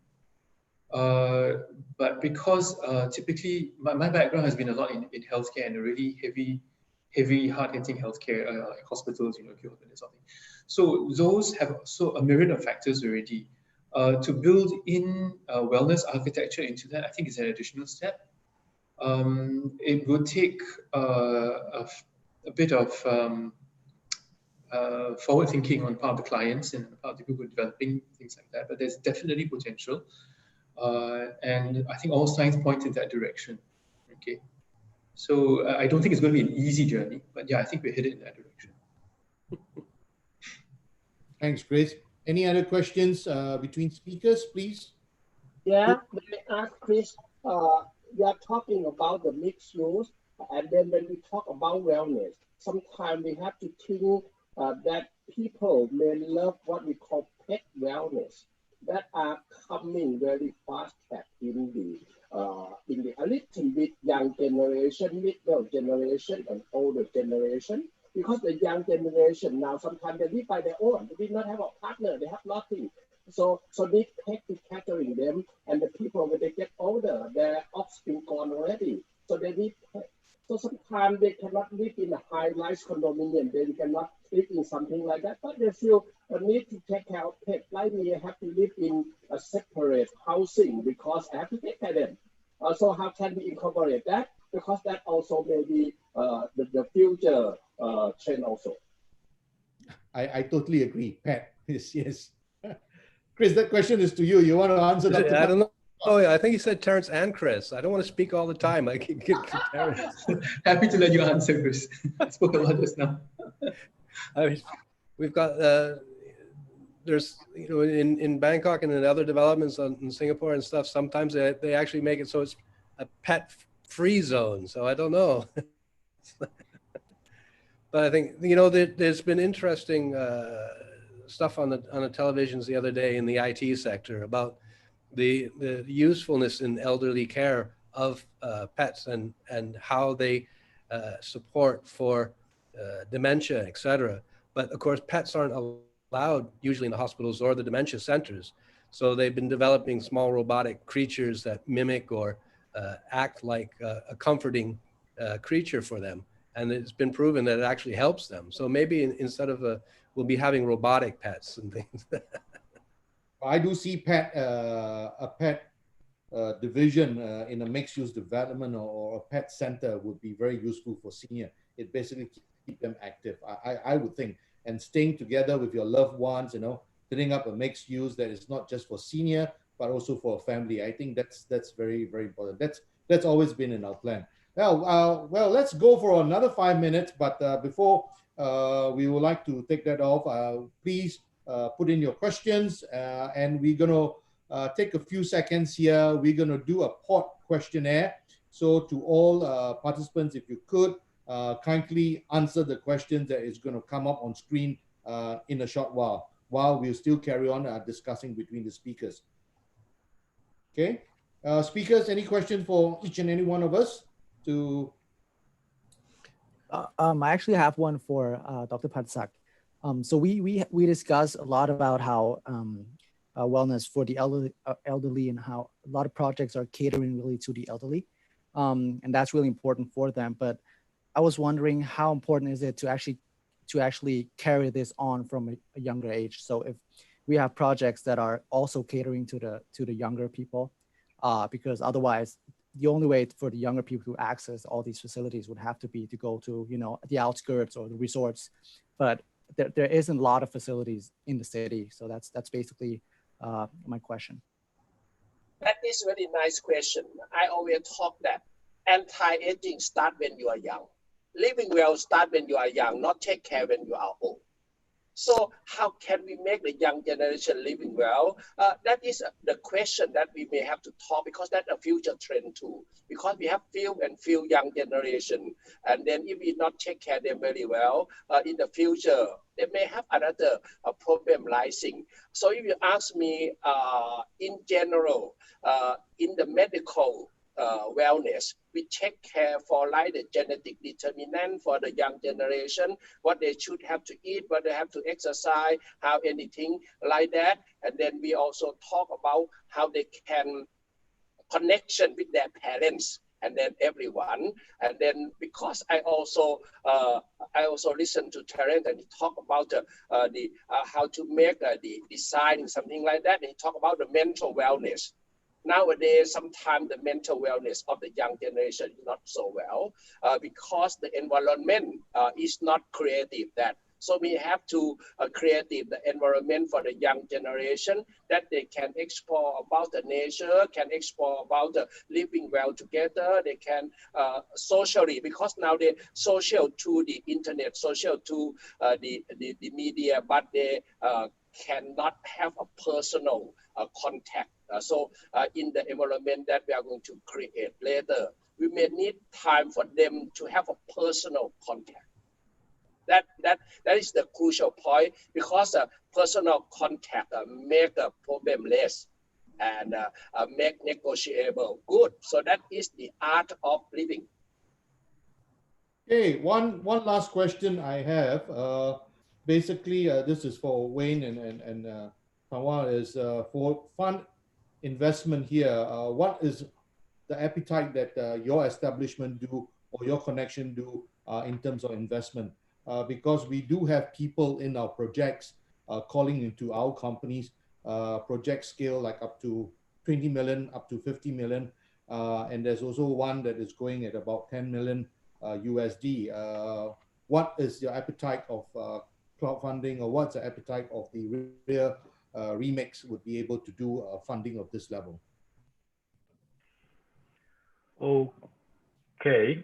But because typically my background has been a lot in healthcare and a really heavy hard-hitting healthcare, like hospitals, you know, and that sort of thing. So those have a myriad of factors already. To build in wellness architecture into that, I think is an additional step. It would take a bit of forward thinking on part of the clients and part of the people developing things like that, but there's definitely potential. And I think all signs point in that direction. Okay, so I don't think it's going to be an easy journey, but yeah, I think we're headed in that direction. Thanks, Chris. Any other questions between speakers, please? Yeah, may I ask Chris, we are talking about the mixed use, and then when we talk about wellness, sometimes we have to think that people may love what we call pet wellness that are coming very fast in the a little bit young generation, middle generation, and older generation. Because the young generation now sometimes they live by their own, they did not have a partner, they have nothing. So they take to catering them, and the people when they get older, their offspring gone already. So they need pet. So sometimes they cannot live in a high-rise condominium, they cannot live in something like that, but they still need to take care of pets. Like me, I have to live in a separate housing because I have to take care of them. So how can we incorporate that? Because that also may be the future trend also. I totally agree, Pat. Yes. Chris, that question is to you. You want to answer that? I don't know. Oh, yeah, I think you said Terrence and Chris. I don't want to speak all the time. I can get to Terrence. Happy to let you answer, Chris. I spoke a lot just now. I mean, we've got there's, you know, in Bangkok and in other developments in Singapore and stuff, sometimes they actually make it so it's a pet-free zone. So I don't know. But I think, you know, there's been interesting stuff on the televisions the other day in the IT sector about the usefulness in elderly care of pets and how they support for dementia, etc. But of course, pets aren't allowed usually in the hospitals or the dementia centers. So they've been developing small robotic creatures that mimic or act like a comforting creature for them. And it's been proven that it actually helps them. So maybe instead of we'll be having robotic pets and things. I do see a pet division in a mixed-use development or a pet center would be very useful for senior. It basically keep them active, I would think, and staying together with your loved ones, you know, setting up a mixed use that is not just for senior but also for a family. I think that's very, very important. That's always been in our plan. Now, well, let's go for another 5 minutes. But before we would like to take that off, please put in your questions, and we're going to take a few seconds here. We're going to do a pod questionnaire. So to all participants, if you could kindly answer the questions that is going to come up on screen in a short while we'll still carry on discussing between the speakers. Okay, speakers, any questions for each and any one of us? I actually have one for Dr. Pansak. So we discussed a lot about how wellness for the elderly and how a lot of projects are catering really to the elderly, and that's really important for them. But I was wondering, how important is it to actually carry this on from a younger age? So if we have projects that are also catering to the younger people, because otherwise the only way for the younger people to access all these facilities would have to be to go to, you know, the outskirts or the resorts, but there isn't a lot of facilities in the city. So that's basically my question. That is a very nice question. I always talk that anti-aging start when you are young. Living well start when you are young, not take care when you are old. So how can we make the young generation living well? That is the question that we may have to talk, because that's a future trend too. Because we have few young generation, and then if we not take care of them very well, in the future, they may have another problem rising. So if you ask me, in general, in the medical wellness. We take care for like the genetic determinant for the young generation, what they should have to eat, what they have to exercise, how anything like that. And then we also talk about how they can connection with their parents and then everyone. And then because I also listen to Terence and he talk about the how to make the design, something like that. And he talk about the mental wellness. Nowadays, sometimes the mental wellness of the young generation is not so well because the environment is not creative that. So we have to create the environment for the young generation that they can explore about the nature, can explore about the living well together. They can socially, because now they social to the internet, social to the media, but they cannot have a personal contact. So in the environment that we are going to create later, we may need time for them to have a personal contact. That is the crucial point, because personal contact make a problem less and make negotiable good. So that is the art of living. Okay, one last question I have. Basically, this is for Wayne and Tanwa, is for fund investment here. What is the appetite that your establishment do or your connection do in terms of investment? Because we do have people in our projects calling into our companies, project scale like up to 20 million, up to 50 million. And there's also one that is going at about 10 million USD. What is your appetite of crowdfunding, or what's the appetite of the real remix would be able to do funding of this level? Okay.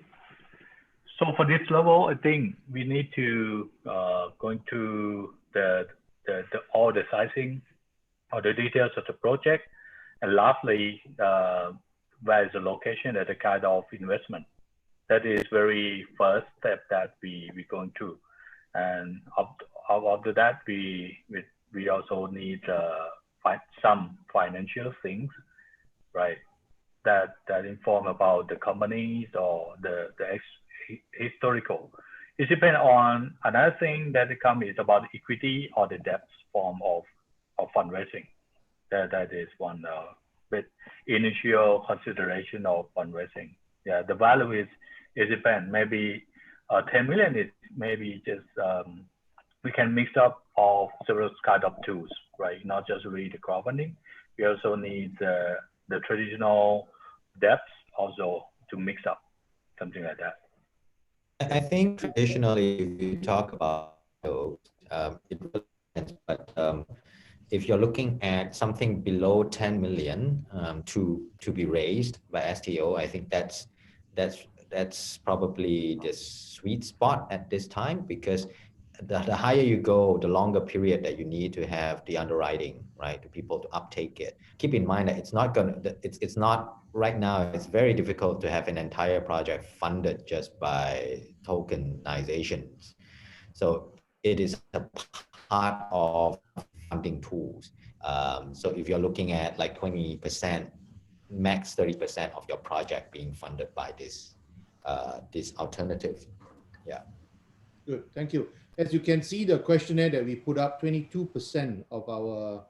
So for this level, I think we need to go into the all the sizing or the details of the project, and lastly, where is the location and the kind of investment. That is very first step that we going to, and after that we also need some financial things, right? That inform about the companies or the historical. It depends on another thing that come is about equity or the debt form of fundraising. That is one bit initial consideration of fundraising. Yeah, the value is it depends. Maybe 10 million is maybe just we can mix up of several kind of tools, right? Not just really the crowdfunding. We also need the traditional debts also to mix up, something like that. I think traditionally, if you talk about those, it really depends, but if you're looking at something below 10 million to be raised by STO, I think that's probably the sweet spot at this time, because the higher you go, the longer period that you need to have the underwriting, right, to people to uptake it. Keep in mind that it's not right now, it's very difficult to have an entire project funded just by tokenizations. So it is a part of funding tools. So if you're looking at like 20%, max 30% of your project being funded by this alternative. Yeah. Good, thank you. As you can see, the questionnaire that we put up, 22% of our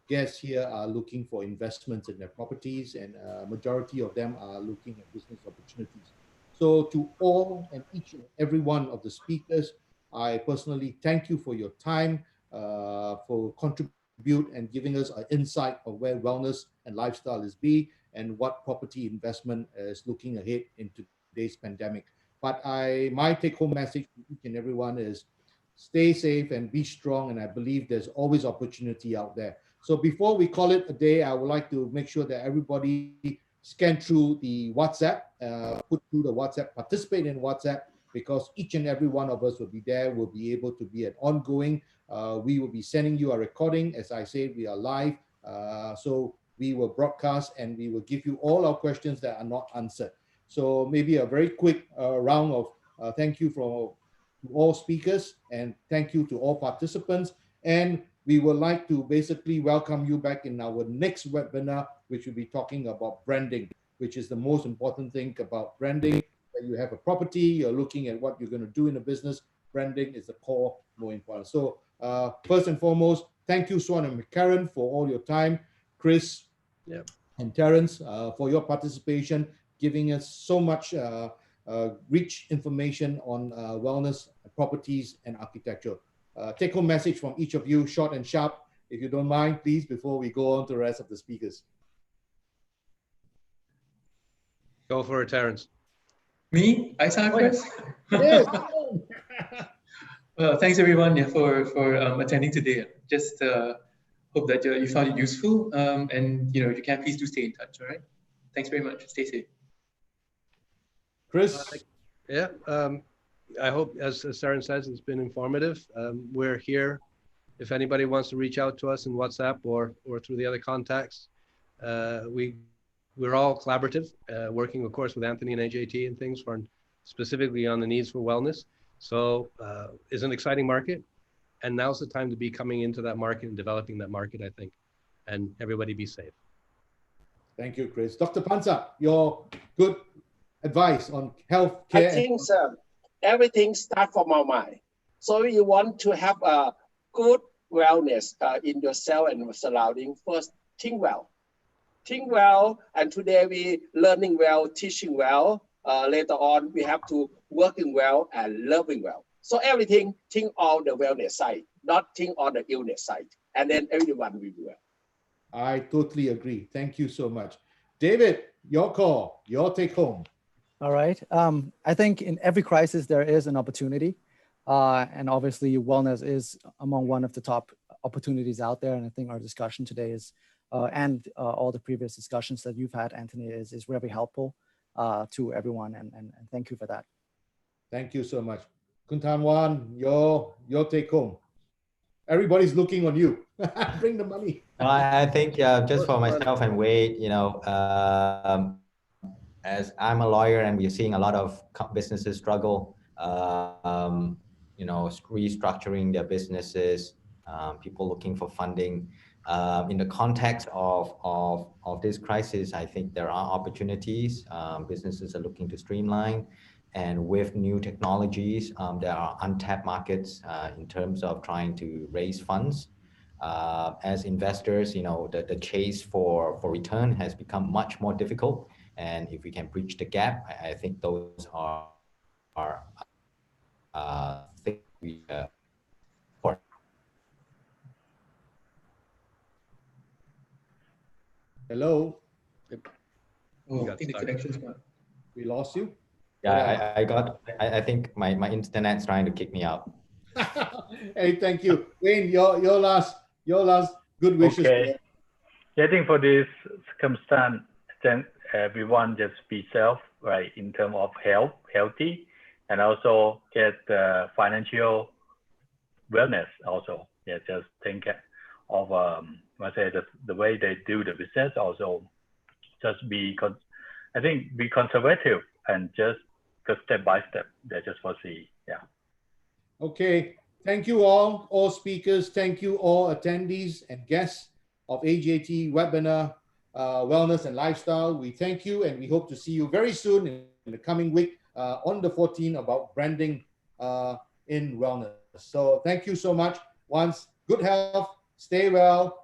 guests here are looking for investments in their properties, and majority of them are looking at business opportunities. So to all and each and every one of the speakers, I personally thank you for your time, for contribute and giving us an insight of where wellness and lifestyle is and what property investment is looking ahead in today's pandemic. But my take-home message to each and everyone is stay safe and be strong, and I believe there's always opportunity out there. So before we call it a day, I would like to make sure that everybody scan through the WhatsApp, put through the WhatsApp, participate in WhatsApp, because each and every one of us will be there, will be able to be an ongoing. We will be sending you a recording. As I said, we are live. So we will broadcast and we will give you all our questions that are not answered. So maybe a very quick round of thank you to all speakers, and thank you to all participants. And we would like to basically welcome you back in our next webinar, which will be talking about branding, which is the most important thing about branding. When you have a property, you're looking at what you're going to do in a business. Branding is the core, more important. So first and foremost, thank you, Swan and Karen, for all your time. Chris and Terence, for your participation, giving us so much rich information on wellness, properties, and architecture. Take-home message from each of you, short and sharp, if you don't mind, please, before we go on to the rest of the speakers. Go for it, Terence. Me? I start first? Yes. Well, thanks everyone for attending today. Just hope that you found it useful, and if you can, please do stay in touch. All right. Thanks very much. Stay safe. Chris. I hope, as Terence says, it's been informative. We're here. If anybody wants to reach out to us in WhatsApp or through the other contacts, we're all collaborative, working, of course, with Anthony and AJT and things specifically on the needs for wellness. So it's an exciting market, and now's the time to be coming into that market and developing that market, I think. And everybody be safe. Thank you, Chris. Dr. Pansa, your good advice on healthcare. I think everything starts from our mind. So you want to have a good wellness in yourself and surrounding. First, think well. Think well, and today we learning well, teaching well. Later on, we have to working well and loving well. So everything, think on the wellness side, not think on the illness side. And then everyone will be well. I totally agree. Thank you so much. David, your call, your take home. All right. I think in every crisis, there is an opportunity. And obviously, wellness is among one of the top opportunities out there. And I think our discussion today is, and all the previous discussions that you've had, Anthony, is very helpful to everyone. And thank you for that. Thank you so much. Kuntan Wan, your take home. Everybody's looking on you. Bring the money. I think just for myself and Wade, as I'm a lawyer and we're seeing a lot of businesses struggle, restructuring their businesses, people looking for funding. In the context of this crisis, I think there are opportunities. Businesses are looking to streamline, and with new technologies, there are untapped markets in terms of trying to raise funds. As investors, the chase for return has become much more difficult. And if we can bridge the gap, I think those are things we for. Hello. Oh, I think the connection's gone. We lost you. Yeah, I think my internet's trying to kick me out. Hey, thank you, Wayne. Your last good wishes. Okay. I think for this circumstance, then everyone just be self, right, in terms of healthy, and also get financial wellness also. Yeah, just think of the way they do the business. Also, just be conservative and just go step by step. They just foresee. Yeah. Okay. Thank you all speakers. Thank you all attendees and guests of AJT webinar, Wellness and Lifestyle. We thank you, and we hope to see you very soon in the coming week on the 14th about branding in wellness. So thank you so much. Once, good health, stay well,